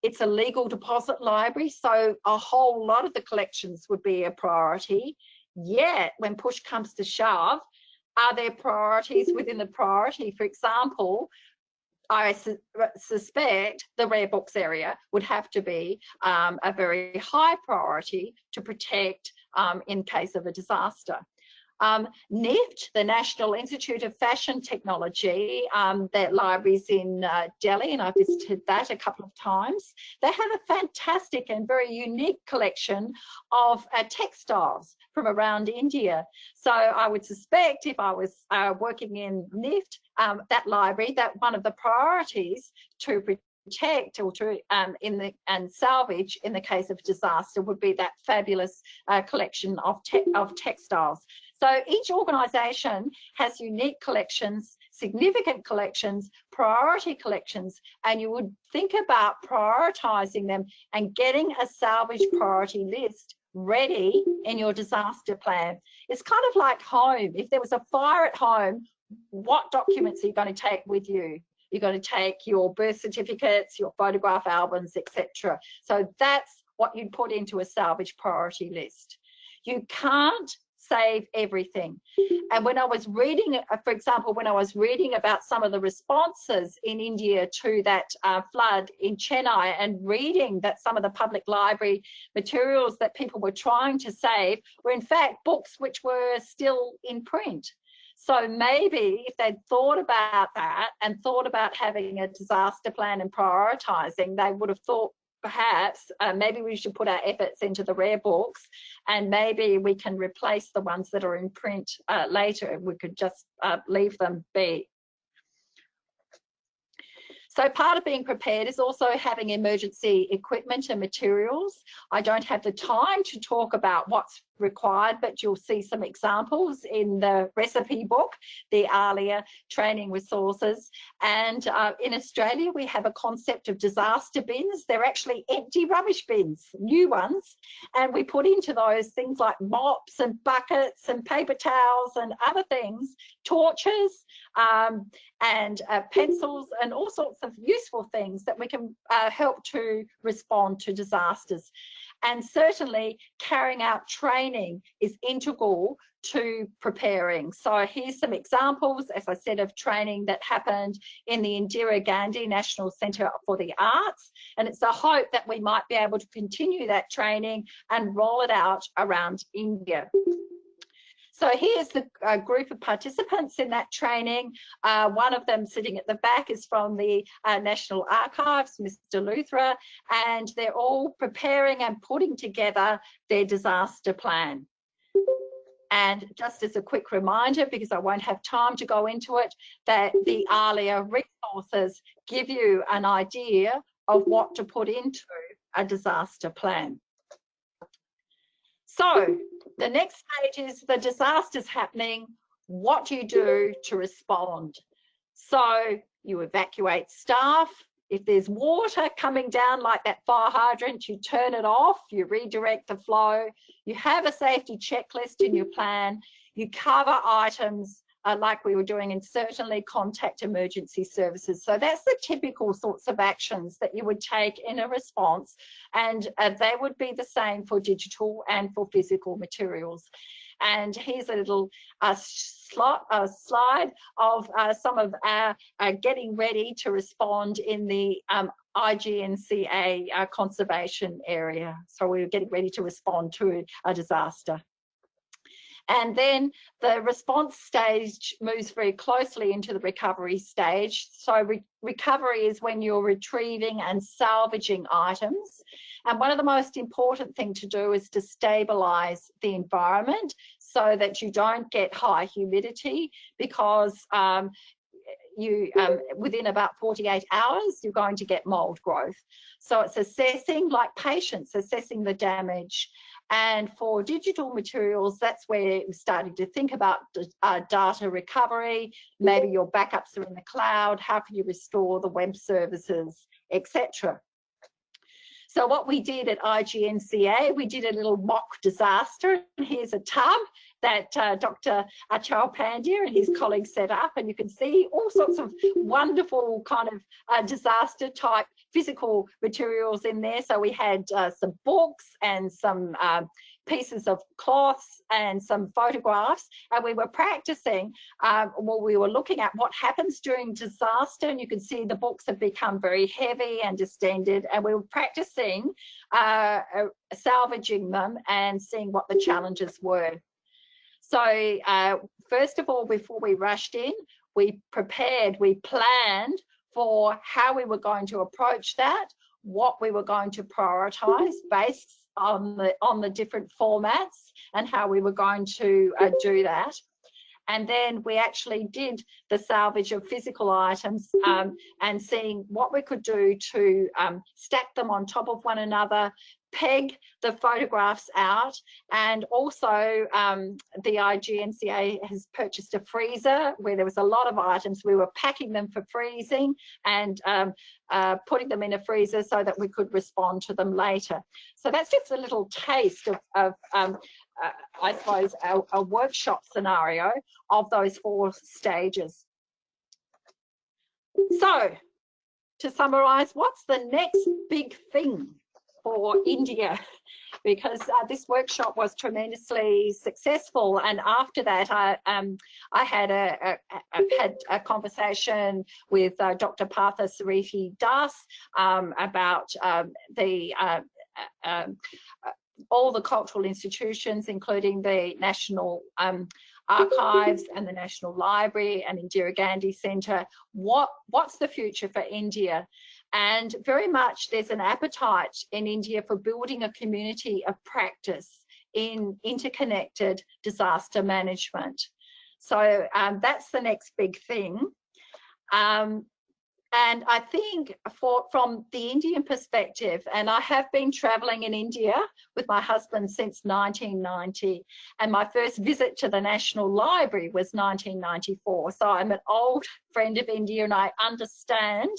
it's a legal deposit library, so a whole lot of the collections would be a priority. Yet, when push comes to shove, are there priorities within the priority? For example, I suspect the rare books area would have to be a very high priority to protect in case of a disaster. NIFT, the National Institute of Fashion Technology, their libraries in Delhi, and I visited that a couple of times. They have a fantastic and very unique collection of textiles from around India. So I would suspect if I was working in NIFT, that library, that one of the priorities to protect or to and salvage in the case of disaster would be that fabulous collection of textiles. So each organisation has unique collections, significant collections, priority collections, and you would think about prioritising them and getting a salvage priority list ready in your disaster plan. It's kind of like home. If there was a fire at home, what documents are you going to take with you? You're going to take your birth certificates, your photograph albums, etc. So that's what you'd put into a salvage priority list. You can't save everything. And when I was reading, for example, when I was reading about some of the responses in India to that flood in Chennai, and reading that some of the public library materials that people were trying to save were in fact books which were still in print. So maybe if they'd thought about that and thought about having a disaster plan and prioritising, they would have thought perhaps maybe we should put our efforts into the rare books, and maybe we can replace the ones that are in print later. We could just leave them be. So part of being prepared is also having emergency equipment and materials. I don't have the time to talk about what's required, but you'll see some examples in the recipe book, the ALIA training resources. And in Australia, we have a concept of disaster bins. They're actually empty rubbish bins, new ones. And we put into those things like mops and buckets and paper towels and other things, torches and pencils and all sorts of useful things that we can help to respond to disasters. And certainly carrying out training is integral to preparing. So here's some examples, as I said, of training that happened in the Indira Gandhi National Centre for the Arts. And it's a hope that we might be able to continue that training and roll it out around India. So here's the group of participants in that training. One of them sitting at the back is from the National Archives, Mr. Luthra, and they're all preparing and putting together their disaster plan. And just as a quick reminder, because I won't have time to go into it, that the ALIA resources give you an idea of what to put into a disaster plan. So the next stage is the disaster's happening. What do you do to respond? So you evacuate staff. If there's water coming down like that fire hydrant, you turn it off, you redirect the flow. You have a safety checklist in your plan. You cover items like we were doing, and certainly contact emergency services. So that's the typical sorts of actions that you would take in a response, and they would be the same for digital and for physical materials. And here's a little slide of some of our getting ready to respond in the IGNCA conservation area. So we're getting ready to respond to a disaster. And then the response stage moves very closely into the recovery stage. So recovery is when you're retrieving and salvaging items. And one of the most important things to do is to stabilise the environment so that you don't get high humidity, because within about 48 hours, you're going to get mold growth. So it's assessing, like patients, assessing the damage. And for digital materials, that's where we started to think about data recovery. Maybe your backups are in the cloud. How can you restore the web services, etc. So what we did at IGNCA, we did a little mock disaster. Here's a tub that Dr. Achal Pandya and his colleagues set up, and you can see all sorts of wonderful kind of disaster type physical materials in there. So we had some books and some pieces of cloths and some photographs, and we were practicing. Well, we were looking at what happens during disaster, and you can see the books have become very heavy and distended, and we were practicing salvaging them and seeing what the challenges were. So first of all, before we rushed in, we prepared, we planned for how we were going to approach that, what we were going to prioritise based on the different formats and how we were going to do that. And then we actually did the salvage of physical items and seeing what we could do to stack them on top of one another, peg the photographs out, and also the IGNCA has purchased a freezer where there was a lot of items. We were packing them for freezing and putting them in a freezer so that we could respond to them later. So that's just a little taste of I suppose, a workshop scenario of those 4 stages. So, to summarise, what's the next big thing for India? Because this workshop was tremendously successful, and after that, I had a conversation with Dr. Partha Sariti Das about all the cultural institutions, including the National Archives and the National Library and Indira Gandhi Centre. What's the future for India? And very much there's an appetite in India for building a community of practice in interconnected disaster management. So that's the next big thing. And I think from the Indian perspective, and I have been travelling in India with my husband since 1990, and my first visit to the National Library was 1994. So I'm an old friend of India, and I understand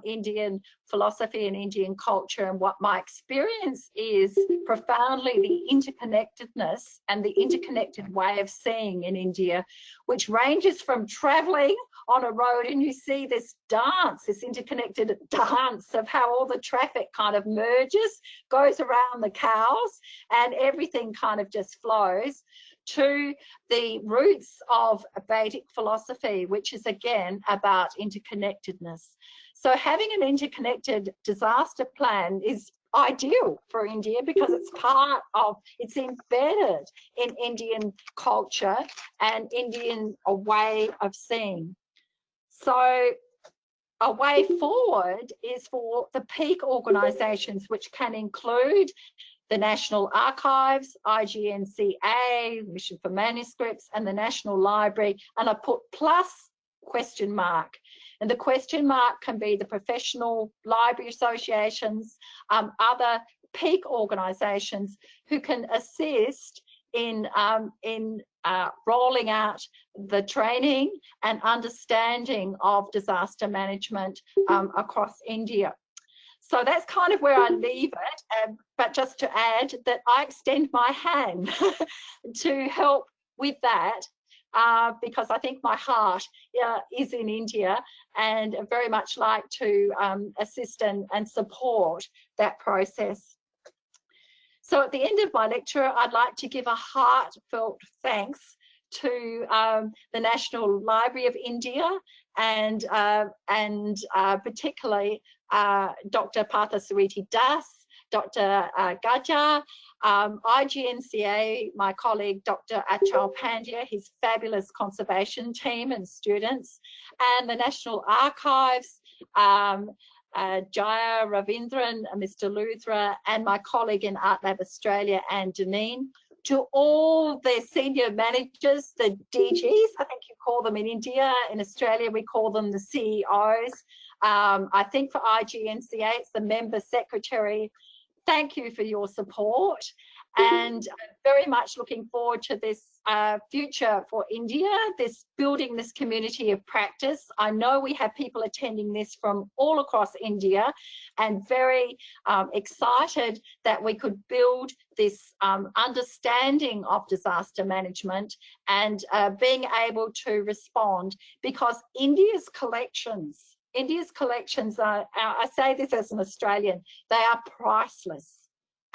Indian philosophy and Indian culture, and what my experience is profoundly the interconnectedness and the interconnected way of seeing in India, which ranges from travelling on a road and you see this dance, this interconnected dance of how all the traffic kind of merges, goes around the cows, and everything kind of just flows, to the roots of Vedic philosophy, which is again about interconnectedness. So having an interconnected disaster plan is ideal for India because it's embedded in Indian culture and Indian way of seeing. So a way forward is for the peak organisations, which can include the National Archives, IGNCA, Mission for Manuscripts, and the National Library, and I put plus question mark. And the question mark can be the professional library associations, other peak organisations who can assist in rolling out the training and understanding of disaster management across India. So that's kind of where I leave it, but just to add that I extend my hand to help with that because I think my heart is in India and very much like to assist and support that process. So at the end of my lecture, I'd like to give a heartfelt thanks to the National Library of India and particularly Dr. Partha Sariti Das, Dr. Gaja, IGNCA, my colleague Dr. Achal Pandya, his fabulous conservation team and students, and the National Archives, Jaya Ravindran, Mr. Luthra, and my colleague in Art Lab Australia, Anne Deneen, to all the senior managers, the DGs, I think you call them in India. In Australia, we call them the CEOs. I think for IGNCA, it's the member secretary. Thank you for your support, and I'm very much looking forward to this future for India, building this community of practice. I know we have people attending this from all across India, and very excited that we could build this understanding of disaster management and being able to respond, because India's collections are, I say this as an Australian, they are priceless,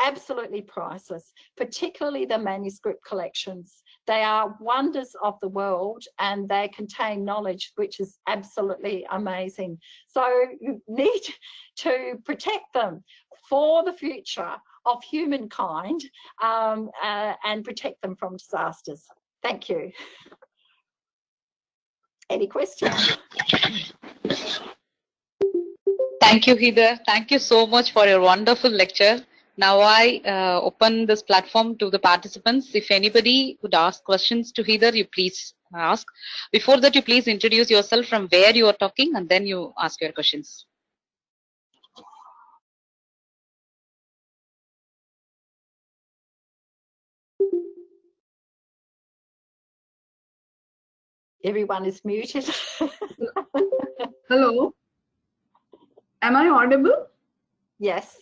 absolutely priceless, particularly the manuscript collections. They are wonders of the world, and they contain knowledge which is absolutely amazing. So you need to protect them for the future of humankind, and protect them from disasters. Thank you. Any questions? Thank you, Heather. Thank you so much for your wonderful lecture. Now I open this platform to the participants. If anybody would ask questions to Heather, you please ask. Before that, you please introduce yourself, from where you are talking, and then you ask your questions. Everyone is muted. Hello. Am I audible? Yes.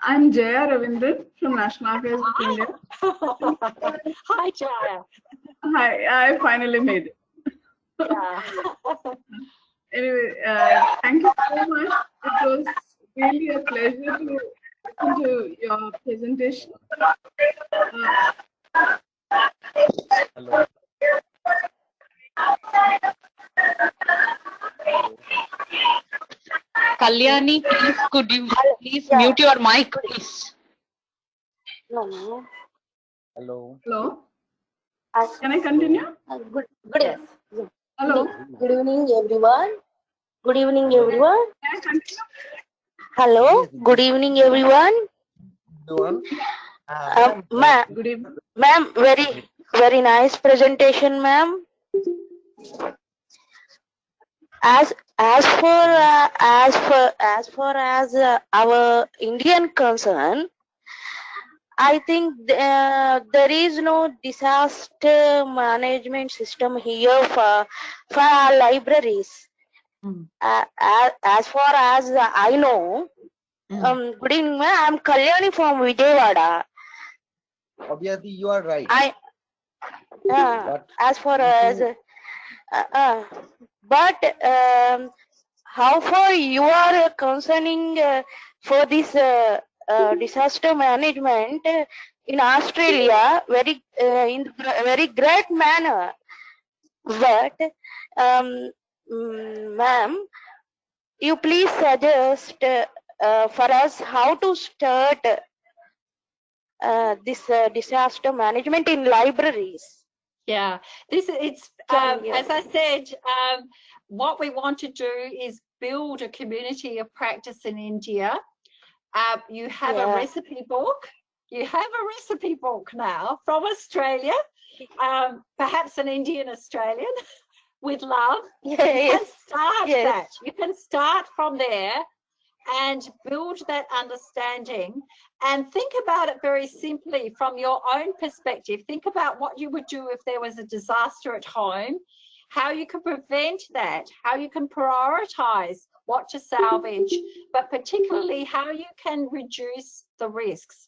I'm Jaya Ravindran from National Archives of India. Hi, Jaya. Hi, I finally made it. Yeah. Anyway, thank you so much. It was really a pleasure to listen to your presentation. Hello. Kalyani, please, could you please mute your mic, please? No. Hello. Hello. Can I continue? Good. Yes. Hello. Good evening, everyone. Good evening, everyone. Can I continue? Hello. Good evening, everyone. Ma'am, Good evening. ma'am, very nice presentation, ma'am. As far as our Indian concern, I think there is no disaster management system here for our libraries. As far as I know, good evening, ma'am. I'm Kalyani from Vijayawada. Obviously, you are right. As far as but how far you are concerning for this disaster management in Australia, in very great manner. But ma'am, you please suggest for us how to start this disaster management in libraries. Yeah, it's as I said, what we want to do is build a community of practice in India. You have a recipe book. You have a recipe book now from Australia, perhaps an Indian Australian with love. You can start that. You can start from there and build that understanding, and think about it very simply from your own perspective. Think about what you would do if there was a disaster at home, how you can prevent that, how you can prioritize what to salvage, but particularly how you can reduce the risks.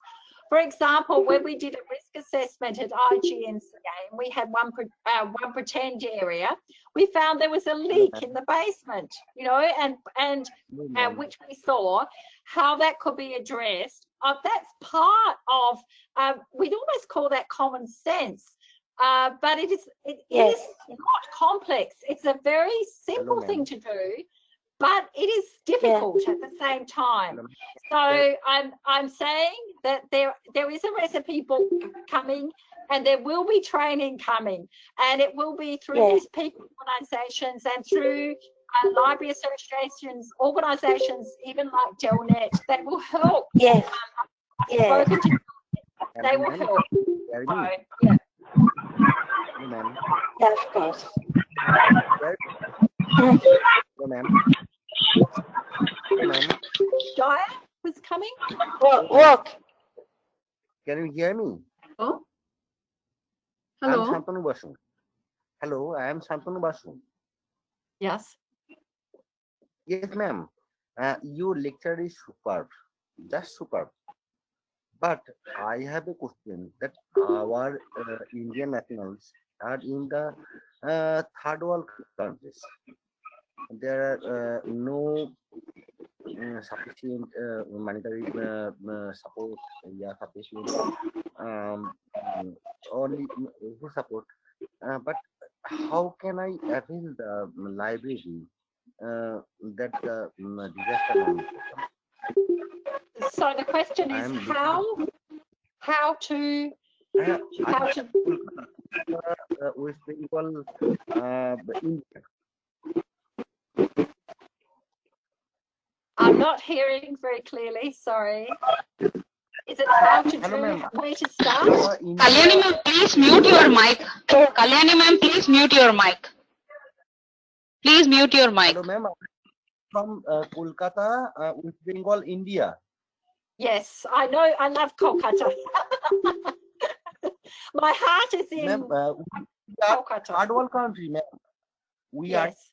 For example, when we did a risk assessment at IGNCA and we had one pretend area, we found there was a leak in the basement, you know, and which we saw how that could be addressed. That's part of, we'd almost call that common sense, but it is not complex. It's a very simple thing to do, but it is difficult at the same time. So I'm saying that there is a recipe book coming, and there will be training coming, and it will be through these people organisations and through library associations, organisations even like Delnet that will help. They will help. So, ma'am. Yeah, of course. Where, hello, ma'am. Hello, ma'am. Shire was coming. Work. Can you hear me? Oh, I am hello. Shantanu Basu. Hello, I am Shantanu Basu. Yes. Yes, ma'am. Your lecture is superb, just superb. But I have a question that our Indian nationals are in the third world countries. There are no sufficient monetary support, yeah, sufficient only food support. But how can I avail the library that the disaster non So the question I is am how to I how to West Bengal, India. I'm not hearing very clearly, sorry. Is it how to Hello, do, ma'am. where to start? Kalyani ma'am, please mute your mic. Kalyani ma'am, please mute your mic. Please mute your mic. Hello, ma'am. From Kolkata, West Bengal, India. Yes, I know, I love Kolkata. My heart is in Ma'am, we are Kolkata. third world country, ma'am. We are. Yes.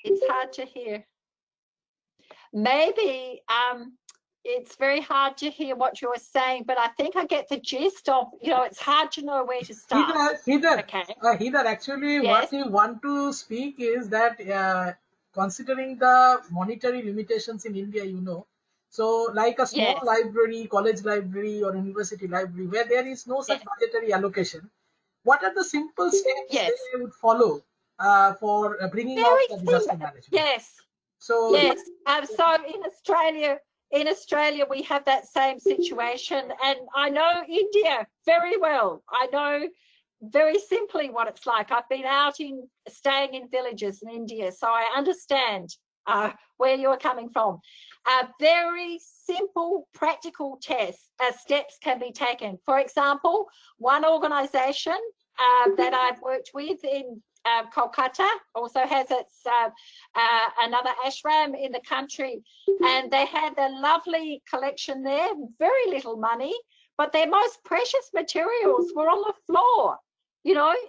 It's hard to hear. Maybe it's very hard to hear what you're saying, but I think I get the gist of, it's hard to know where to start. Heather, Okay. Heather, actually, Yes. what we want to speak is that considering the monetary limitations in India, so like a small Yes. library, college library, or university library, where there is no such Yes. budgetary allocation, what are the simple steps Yes. they would follow for bringing out Very the disaster simple. management? Yes. So Yes. So in Australia, we have that same situation, and I know India very well. I know very simply what it's like. I've been staying in villages in India, so I understand where you're coming from. Very simple, practical steps can be taken. For example, one organisation that I've worked with in Kolkata also has its another ashram in the country, and they had a lovely collection there, very little money, but their most precious materials were on the floor,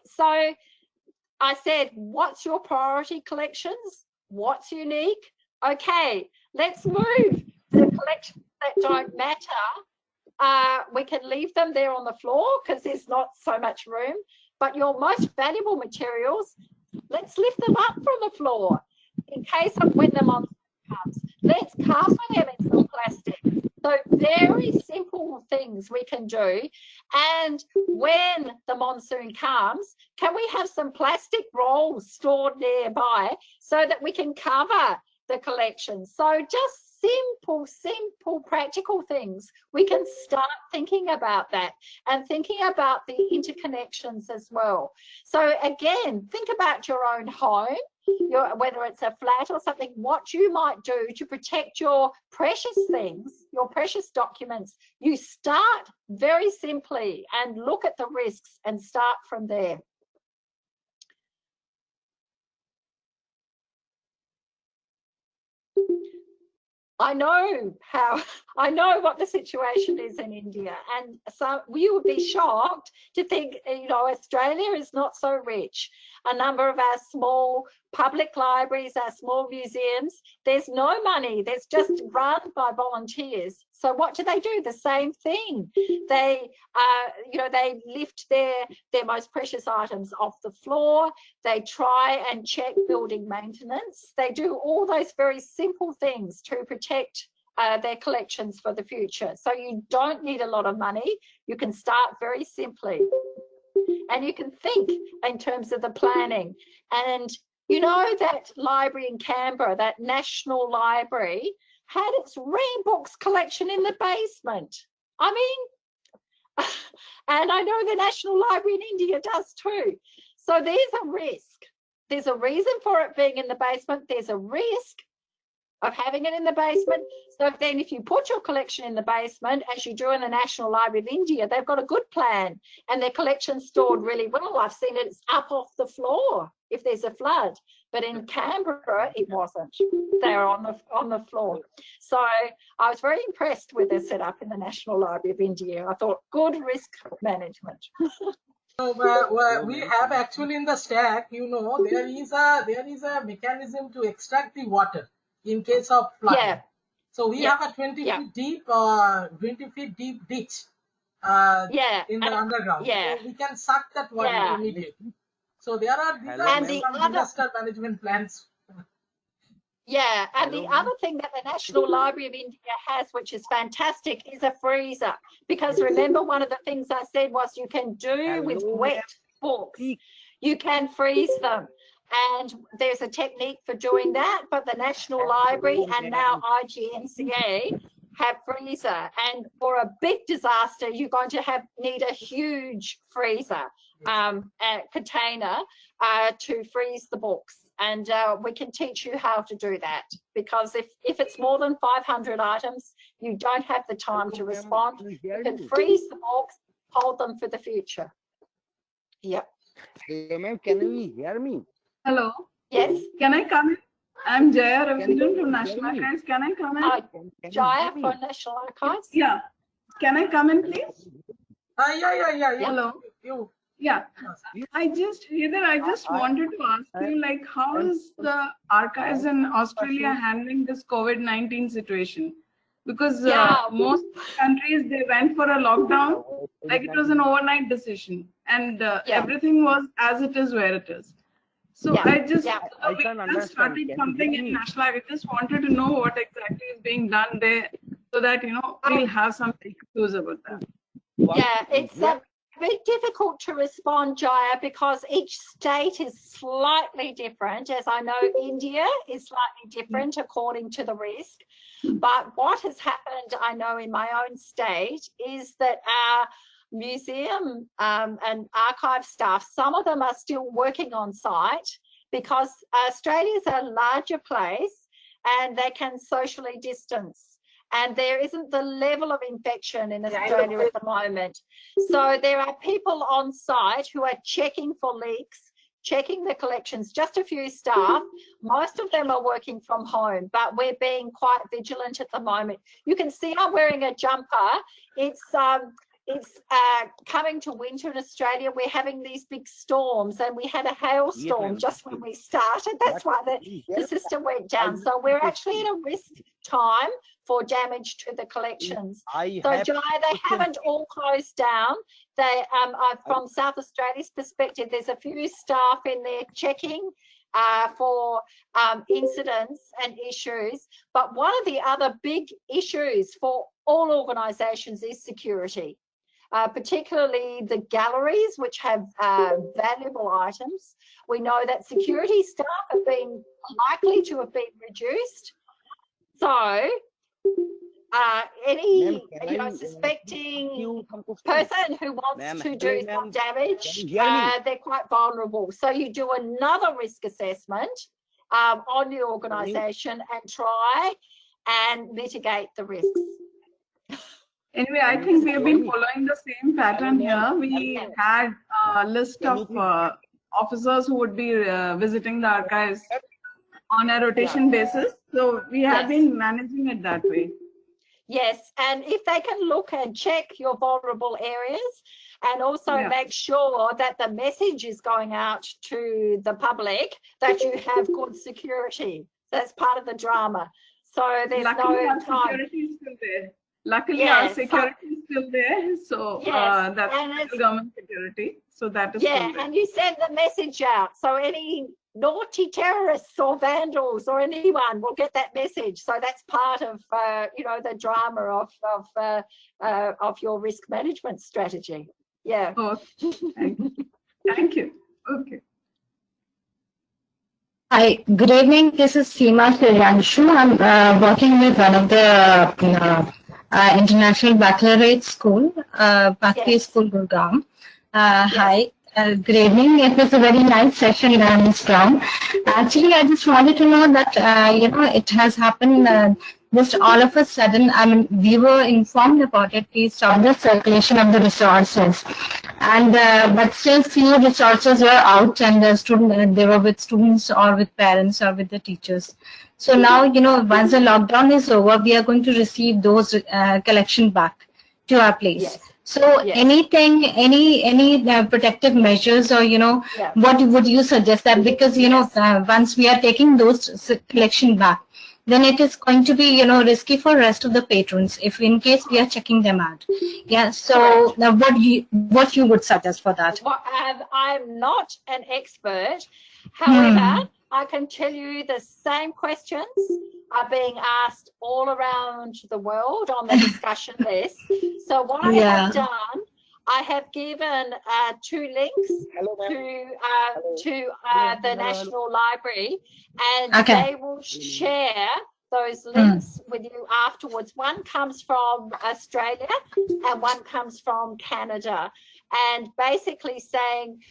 so I said, what's your priority collections? What's unique? Okay, let's move the collections that don't matter. We can leave them there on the floor because there's not so much room, but your most valuable materials, let's lift them up from the floor in case of when the monsoon comes. Let's cover them in some plastic. So very simple things we can do. And when the monsoon comes, can we have some plastic rolls stored nearby so that we can cover the collection? So just simple, practical things. We can start thinking about that and thinking about the interconnections as well. So again, think about your own home, whether it's a flat or something, what you might do to protect your precious things, your precious documents. You start very simply and look at the risks and start from there. I know what the situation is in India, and so you would be shocked to think, Australia is not so rich. A number of our small public libraries, our small museums, there's no money. There's just run by volunteers. So what do? The same thing. They, they lift their most precious items off the floor. They try and check building maintenance. They do all those very simple things to protect their collections for the future. So you don't need a lot of money. You can start very simply. And you can think in terms of the planning. And that library in Canberra, that National Library, had its rare books collection in the basement. I mean, and I know the National Library in India does too. So there's a risk. There's a reason for it being in the basement. There's a risk. of having it in the basement. So then if you put your collection in the basement, as you do in the National Library of India, they've got a good plan and their collection's stored really well. I've seen it's up off the floor if there's a flood. But in Canberra, it wasn't. They're on the floor. So I was very impressed with their setup in the National Library of India. I thought, good risk management. So we have actually in the stack, you know, there is a mechanism to extract the water in case of flood. Yeah. So we have a 20 feet deep ditch in the underground. Yeah. So we can suck that water immediately. So these are some disaster management plans. Yeah, and the other thing that the National Library of India has, which is fantastic, is a freezer. Because remember, one of the things I said was you can do with wet books, you can freeze them. And there's a technique for doing that, but the National Library and now IGNCA have freezer. And for a big disaster, you're going to need a huge freezer container to freeze the books. And we can teach you how to do that, because if it's more than 500 items, you don't have the time to respond. You can freeze the books, hold them for the future. Yep. Ma'am, can you hear me? Hello. Yes. Can I come in? I'm Jaya Ravindan from National Archives. Can I come in? Jaya from National Archives? Yeah. Can I come in, please? Yeah. Hello. Yeah, I just wanted to ask you, like, how is the archives in Australia handling this COVID-19 situation? Because most countries, they went for a lockdown, like it was an overnight decision, and everything was as it is where it is. So I just started something in National. I just wanted to know what exactly is being done there, so that we'll have some clues about that. Yeah, it's very difficult to respond, Jaya, because each state is slightly different. As I know, India is slightly different according to the risk. But what has happened, I know, in my own state is that our museum and archive staff, some of them are still working on site because Australia is a larger place and they can socially distance. And there isn't the level of infection in Australia at the moment. So there are people on site who are checking for leaks, checking the collections, just a few staff. Most of them are working from home, but we're being quite vigilant at the moment. You can see I'm wearing a jumper. It's coming to winter in Australia. We're having these big storms, and we had a hailstorm just when we started. That's why the system went down. So we're actually in a risk time for damage to the collections. So Jaya, they haven't all closed down. They from South Australia's perspective, there's a few staff in there checking for incidents and issues. But one of the other big issues for all organisations is security. Particularly the galleries, which have valuable items. We know that security staff have been likely to have been reduced. So any suspecting person who wants to do some damage, they're quite vulnerable. So you do another risk assessment on the organisation and try and mitigate the risks. Anyway, I think we have been following the same pattern here. We had a list of officers who would be visiting the archives on a rotation basis. So we have been managing it that way. Yes, and if they can look and check your vulnerable areas and also make sure that the message is going out to the public that you have good security. That's part of the drama. So there's Luckily, no our security is still there. Luckily, our security is still there. So that's government security. So that is still there. And you send the message out. So any naughty terrorists or vandals or anyone will get that message. So that's part of the drama of your risk management strategy. Yeah. Oh, thank you. Okay. Hi, good evening. This is Seema Suryanshu. I'm working with one of the international baccalaureate school, Bhakti School, Gurgaon. Hi. Good evening. It was a very nice session, Ms. Brown. Actually, I just wanted to know that, it has happened just all of a sudden. I mean, we were informed about it. We stopped the circulation of the resources. And, but still few resources were out and they were with students or with parents or with the teachers. So now, once the lockdown is over, we are going to receive those collection back to our place. Yes. So Yes. anything, any protective measures, or what would you suggest that, because once we are taking those collection back, then it is going to be risky for rest of the patrons if in case we are checking them out. Yeah. So now what you would suggest for that? Well, I'm not an expert. However, I can tell you the same questions are being asked all around the world on the discussion list. So what I have done, I have given 2 links to the National Library, and they will share those links with you afterwards. One comes from Australia and one comes from Canada. And basically saying,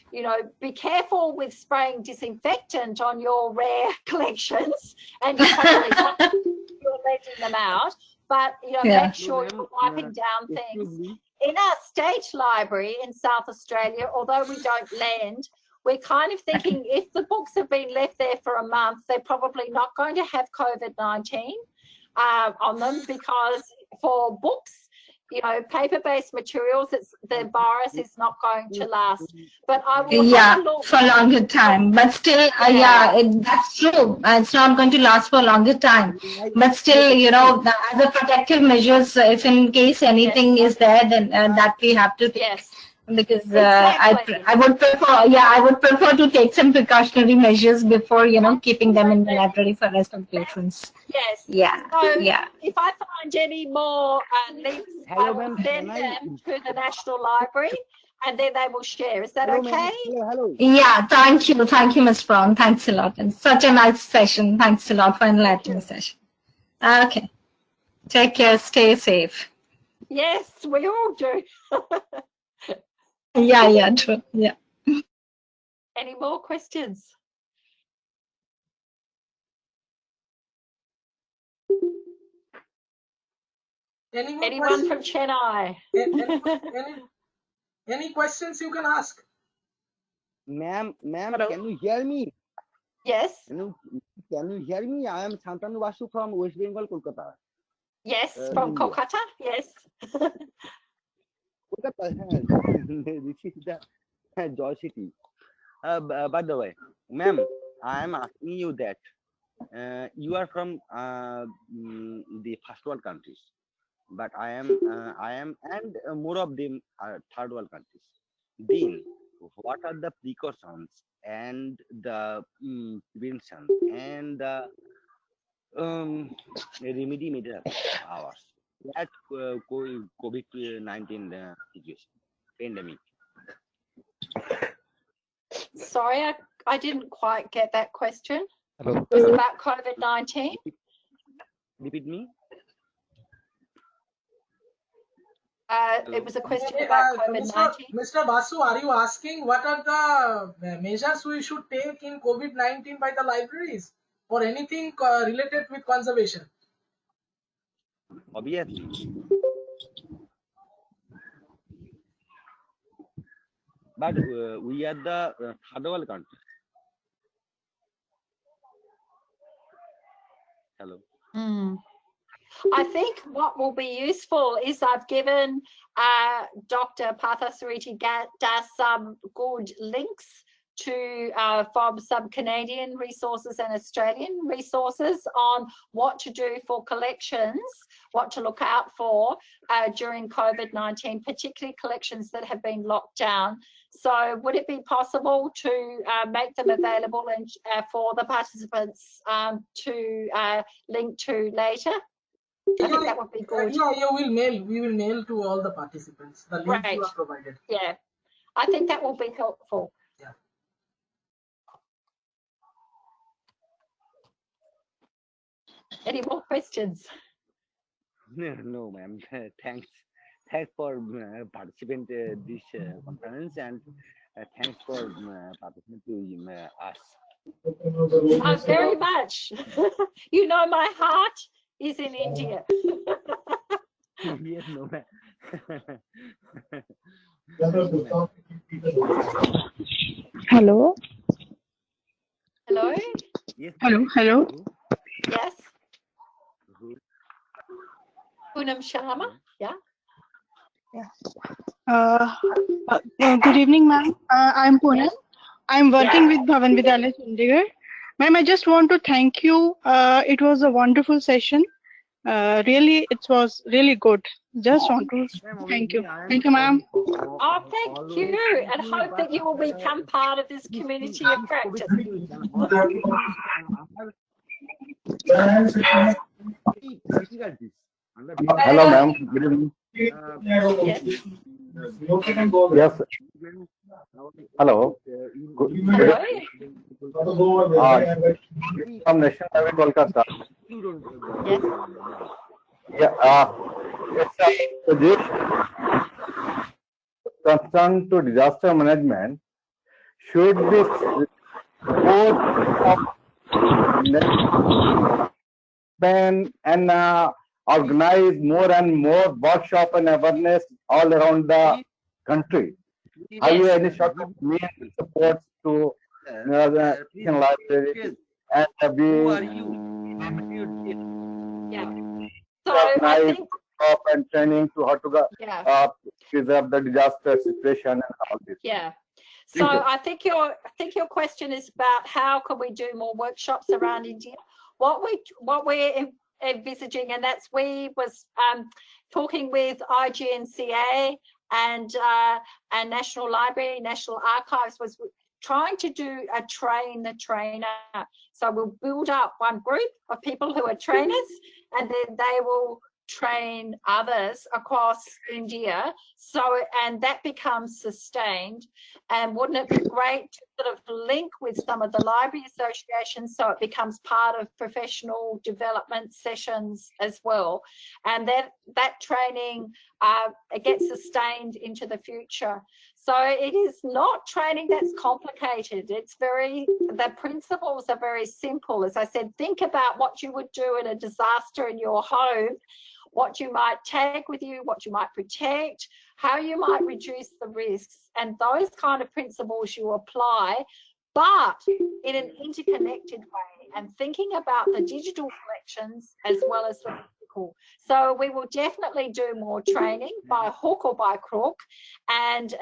be careful with spraying disinfectant on your rare collections, and you're probably not you're letting them out, but make sure you're wiping down things. In our state library in South Australia, although we don't lend, we're kind of thinking if the books have been left there for a month, they're probably not going to have COVID-19 on them, because for books, paper-based materials, the virus is not going to last. But I will for a longer time. But still, that's true. It's not going to last for a longer time. But still, as a protective measures, if in case anything is there, then that we have to take. Yes. Because I would prefer to take some precautionary measures before keeping them in the library for rest of patrons. Yes. Yeah. So if I find any more links, I will send them to the National Library, and then they will share. Is that okay? Yeah. Thank you, Ms. Brown. Thanks a lot, and such a nice session. Thanks a lot for enlightening session. Okay. Take care. Stay safe. Yes, we all do. Yeah, true. Yeah. Any more questions? Anyone from Chennai? Any questions you can ask? Ma'am, can you hear me? Yes. Can you hear me? I am Shantanu Basu from West Bengal, Kolkata. Yes, from Kolkata. Yes. This is the Joy City. By the way, ma'am, I am asking you that you are from the first world countries, but I am, and more of them are third world countries. Then, what are the precautions and the prevention and the remedy measures ours at COVID-19 situation, pandemic? Sorry, I didn't quite get that question. Hello. It was about COVID-19. Repeat me. It was a question about COVID-19. Mr. Basu, are you asking what are the measures we should take in COVID-19 by the libraries, or anything related with conservation? Obviously. But we are the third world country. Hello. I think what will be useful is I've given Dr. Parthasariti Das some good links to from some Canadian resources and Australian resources on what to do for collections, what to look out for during COVID-19, particularly collections that have been locked down. So would it be possible to make them available and for the participants to link to later? I think that would be good. We will mail to all the participants the link you have provided. Yeah, I think that will be helpful. Yeah. Any more questions? No, ma'am. Thanks for participating this conference, and Thanks for participating to us. Very much. You know, my heart is in India. Yes, no, ma'am. Hello. Hello? Yes. Hello. Yes? Poonam Sharma? Yeah? Good evening, ma'am. I'm Poonam. I'm working with Bhavan Vidyalaya Chandigarh. Ma'am, I just want to thank you. It was a wonderful session. Really, it was really good. Just want to thank you. Thank you, ma'am. Oh, thank you. And hope that you will become part of this community of practice. Hello, ma'am. Good evening. Yes. Yes. Hello. Hello? From National Highway, Kolkata. Yes. Yeah. It's a suggestion concerned to disaster management. Should this report and organize more and more workshop and awareness all around the country? Have you any sort of means support to the library and Yeah. So I think and training to how to preserve the disaster situation and all this? Yeah. So I think your question is about how can we do more workshops around India. What we're envisaging, and that's we was talking with IGNCA and National Library, National Archives, was trying to do a train the trainer. So we'll build up one group of people who are trainers, and then they will train others across India, and that becomes sustained. And wouldn't it be great to sort of link with some of the library associations so it becomes part of professional development sessions as well, and that training it gets sustained into the future. So it is not training that's complicated. The principles are very simple. As I said, think about what you would do in a disaster in your home, what you might take with you, what you might protect, how you might reduce the risks, and those kind of principles you apply, but in an interconnected way, and thinking about the digital collections as well as the physical. So we will definitely do more training by hook or by crook, and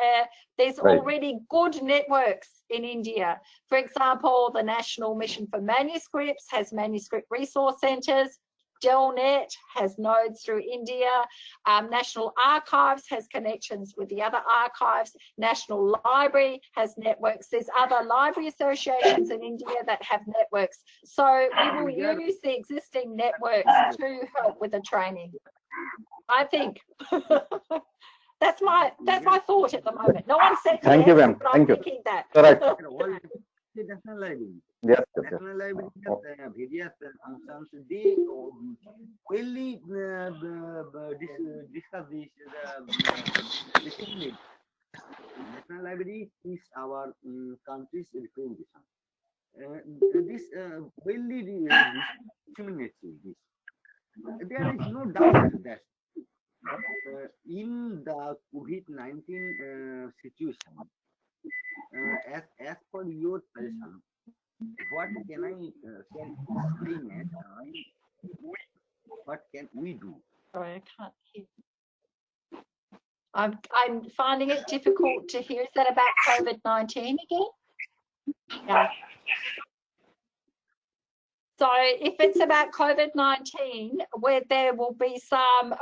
there's already good networks in India. For example, the National Mission for Manuscripts has manuscript resource centres. Delnet has nodes through India. National Archives has connections with the other archives. National Library has networks. There's other library associations in India that have networks. So we will use the existing networks to help with the training. I think that's my thought at the moment. No one said Thank yes, you, ma'am. but Thank I'm you. thinking that. Correct. National Library. Yes. National Library has various functions. They only discuss this recently. National Library is our country's representation. This really discriminates this. There is no doubt that in the COVID-19 situation, as per your suggestion, what can I say? What can we do? Sorry, I can't hear. I'm finding it difficult to hear. Is that about COVID-19 again? Yeah. So if it's about COVID-19, where there will be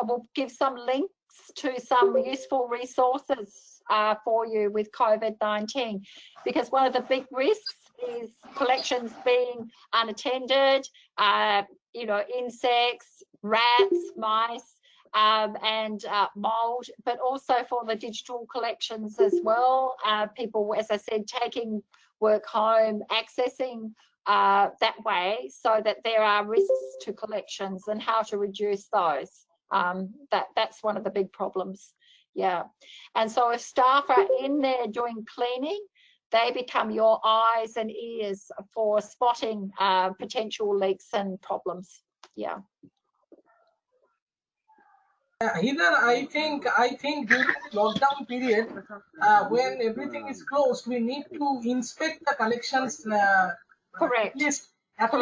we'll give some links to some useful resources for you with COVID-19, because one of the big risks is collections being unattended, insects, rats, mice, and mold, but also for the digital collections as well. People, as I said, taking work home, accessing that way, so that there are risks to collections and how to reduce those. That's one of the big problems Yeah. And so if staff are in there doing cleaning, they become your eyes and ears for spotting potential leaks and problems. Yeah. Either I think during the lockdown period, when everything is closed, we need to inspect the collections. Correct. At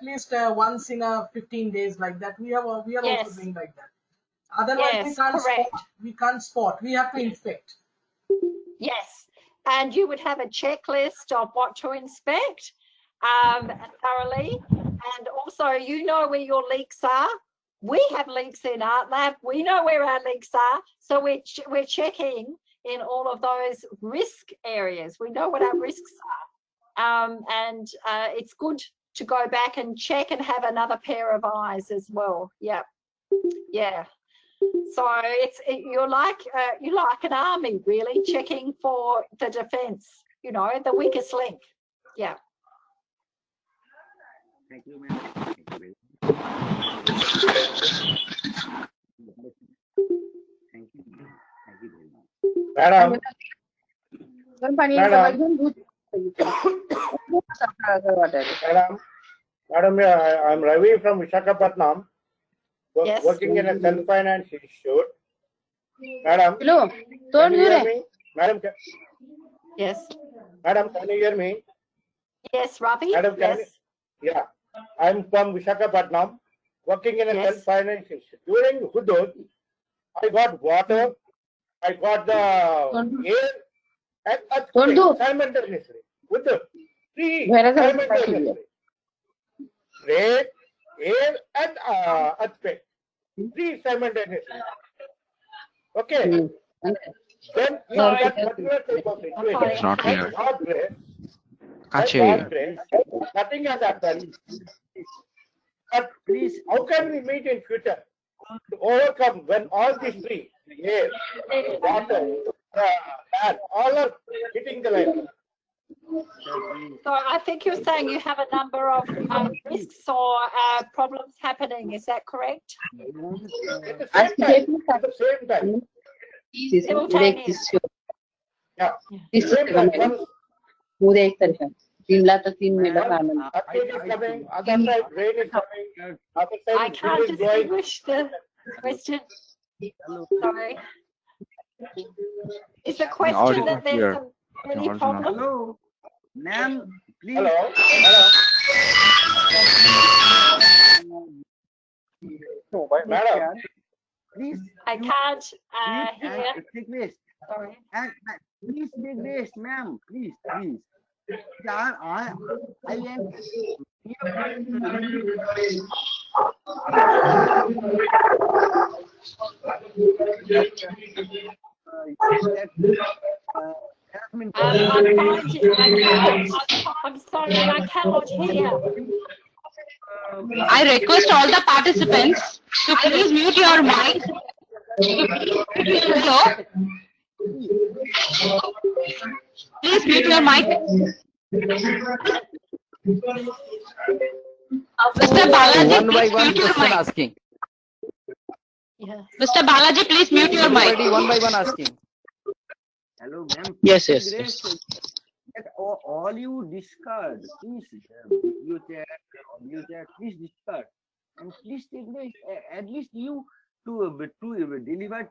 least once in a 15 days, like that. We are Yes. also doing like that. Otherwise, Yes, we can't correct. spot. We can't spot. We have to inspect. Yes, and you would have a checklist of what to inspect thoroughly, and also you know where your leaks are. We have leaks in Art Lab. We know where our leaks are, so we're checking in all of those risk areas. We know what our risks are, and it's good to go back and check and have another pair of eyes as well. Yeah, yeah. So you're like an army, really, checking for the defense, you know, the weakest link. Yeah. Thank you, ma'am. Thank you. Thank you very much. Madam, I'm Ravi from Visakhapatnam, Yes. working in a self-finance institute. Madam, can you hear me? Madam, Yes. Madam, can you hear me? Yes, Ravi. Madam, can Yes. Yeah, I'm from Visakhapatnam, working in a Yes. self-finance institute. During Hudud, I got water, I got the air, and earthquake simultaneously. Hudud, three simultaneously. Rain, air, and earthquake. Three simultaneously. Okay. Then in that particular type of situation, It's not by clear. God's grace, Can't hear you. nothing has happened. But Please, how can we meet in future to overcome when all these three, the air, the water, the land, all are hitting the life? So I think you're saying you have a number of risks or problems happening. Is that correct? At the same time, Simultaneous. yeah, same time, one earthquake is coming, other side rain is coming, other I side can't wind is going. distinguish the question. Sorry. Is the question audio that there's clear. some Your any audio not problem? hello, ma'am, please. Hello, hello. Madam, Please, I can't please, hear. take this. Sorry. And please take this, ma'am. Please, please. Yeah, I am. I'm sorry, I cannot hear. I request all the participants to please mute your mic. Hello? Please mute your mic. Mr. Balaji, please mute your mic. Asking. Yeah. Mr. Balaji, please mute your mic. Everybody one by one asking. Hello, ma'am. Yes, Please, yes, yes. grace, that all you discard, please, you chat, please discard, and please take this. At least you to deliver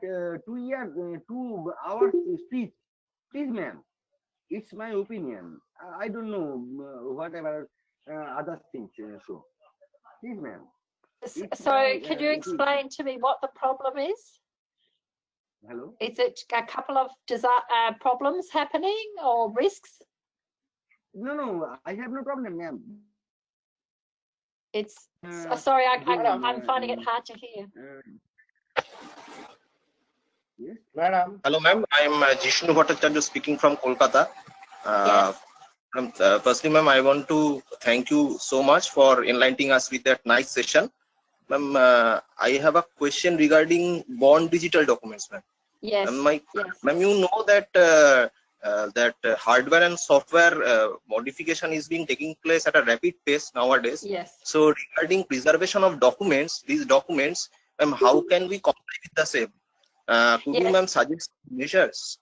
2 hours speech, please, ma'am. It's my opinion. I don't know whatever other things. So, please, ma'am. So can you explain to me what the problem is? Hello. Is it a couple of problems happening or risks? No, I have no problem, ma'am. It's sorry, I'm finding it hard to hear. Yes. Madam. Hello, ma'am. I am Jishnu Bhattacharya speaking from Kolkata. Yes. Firstly, ma'am, I want to thank you so much for enlightening us with that nice session. Ma'am, I have a question regarding bond digital documents, ma'am. Yes. Ma'am, you know that that hardware and software modification is being taking place at a rapid pace nowadays. Yes. So regarding preservation of documents, these documents, how can we comply with the same? Could you, ma'am, suggest measures?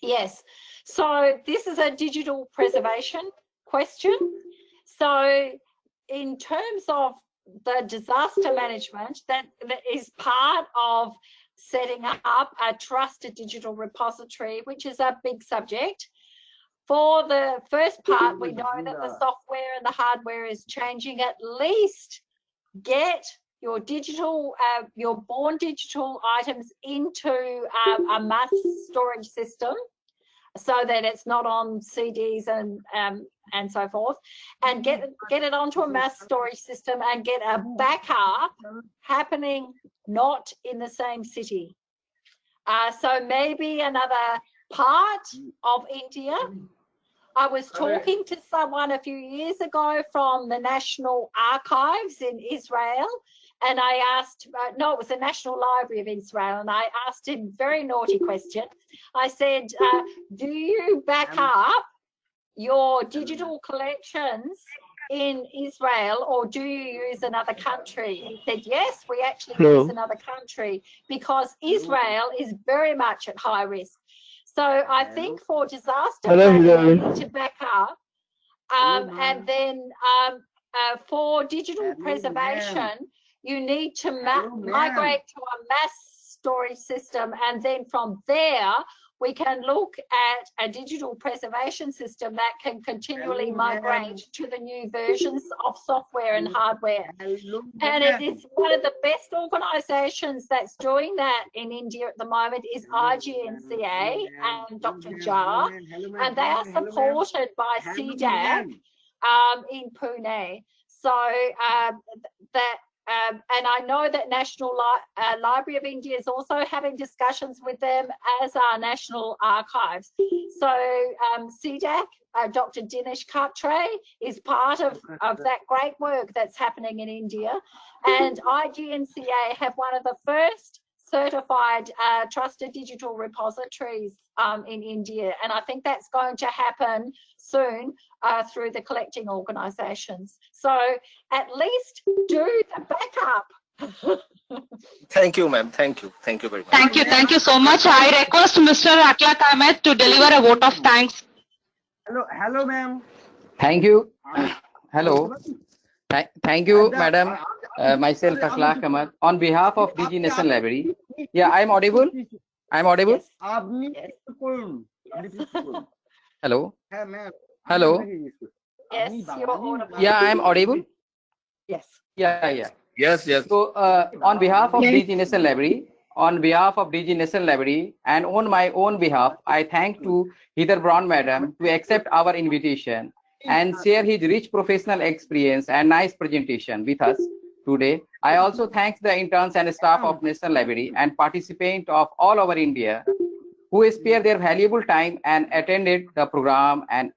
Yes. So this is a digital preservation question. So in terms of the disaster management, that is part of setting up a trusted digital repository, which is a big subject. For the first part, we know that the software and the hardware is changing. At least get your digital, your born digital items into a mass storage system, so that it's not on CDs and so forth, and get it onto a mass storage system and get a backup happening not in the same city. So maybe another part of India. I was talking to someone a few years ago from the National Archives in Israel, and I asked, no, it was the National Library of Israel, and I asked him a very naughty question. I said, do you back up your digital collections in Israel, or do you use another country? He said, yes, we actually use another country, because Israel is very much at high risk. So I think for disaster planning, you need to back up, and then for digital preservation, you need to migrate to a mass storage system, and then from there we can look at a digital preservation system that can continually migrate to the new versions of software and hardware. And it is one of the best organisations that's doing that in India at the moment is IGNCA and Dr. Jha, and they are supported by CDAC in Pune. So and I know that National Library of India is also having discussions with them, as are National Archives. So CDAC, Dr. Dinesh Katre, is part of that great work that's happening in India. And IGNCA have one of the first certified trusted digital repositories in India. And I think that's going to happen soon through the collecting organisations. So at least do the backup. Thank you, ma'am. Thank you. Thank you very much. Thank you so much. I request Mr. Aklak Ahmed to deliver a vote of thanks. Hello, ma'am. Thank you. Hello. Thank you, madam. Myself, Aklak Ahmed, on behalf of DG National Library. Yeah, I'm audible. I'm audible. Hello. Hello. Yes, you're audible. Yeah, I'm audible. Yes. Yeah. Yes. So, on behalf of DG National Library, and on my own behalf, I thank to Heather Brown Madam to accept our invitation and share his rich professional experience and nice presentation with us today. I also thank the interns and staff of National Library and participants of all over India who spared their valuable time and attended the program. And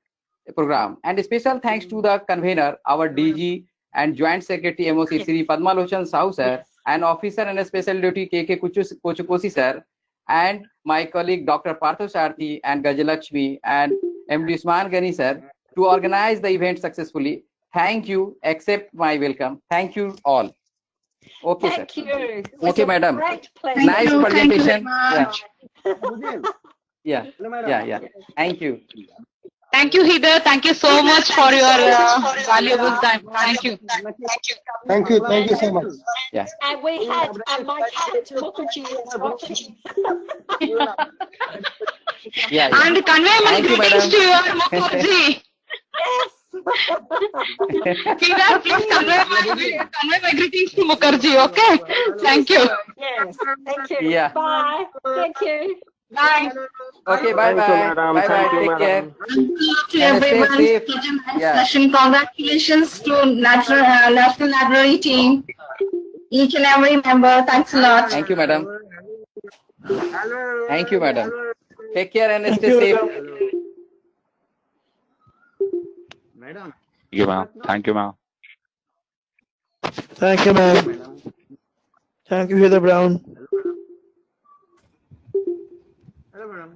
special thanks to the convener, our DG and Joint Secretary MOC Sri Padmalochan Sahu sir, and officer and special duty KK Kochukosi sir, and my colleague Dr. Partho Sarthi and Gajalakshmi and MD Usman Ghani sir to organize the event successfully. Thank you. Accept my welcome. Thank you all. Okay, Thank sir. you. Okay, madam. Great pleasure. Nice presentation. Thank Yeah. Thank you. Thank you, Heather. Thank you so much for your valuable time. Thank you. Thank you so much. Yeah. And we had my cat Mukherjee as well. Yeah. And convey my Thank you, greetings madam. to your Mukherjee. Yes. Heather, please convey my greetings to Mukherjee, okay? Thank you. Yes. Thank you. Yeah. Bye. Thank you. Bye. Okay, bye bye. Bye bye. Take care. To And stay everyone, safe. such a nice Yeah. session. Congratulations to National Library team, each and every member. Thanks a lot. Thank you, madam. Thank you, madam. Take care and stay safe. Madam. Thank you, ma'am. Thank you, ma'am. Thank you, ma'am. Thank you, Heather Brown. Hello, madam.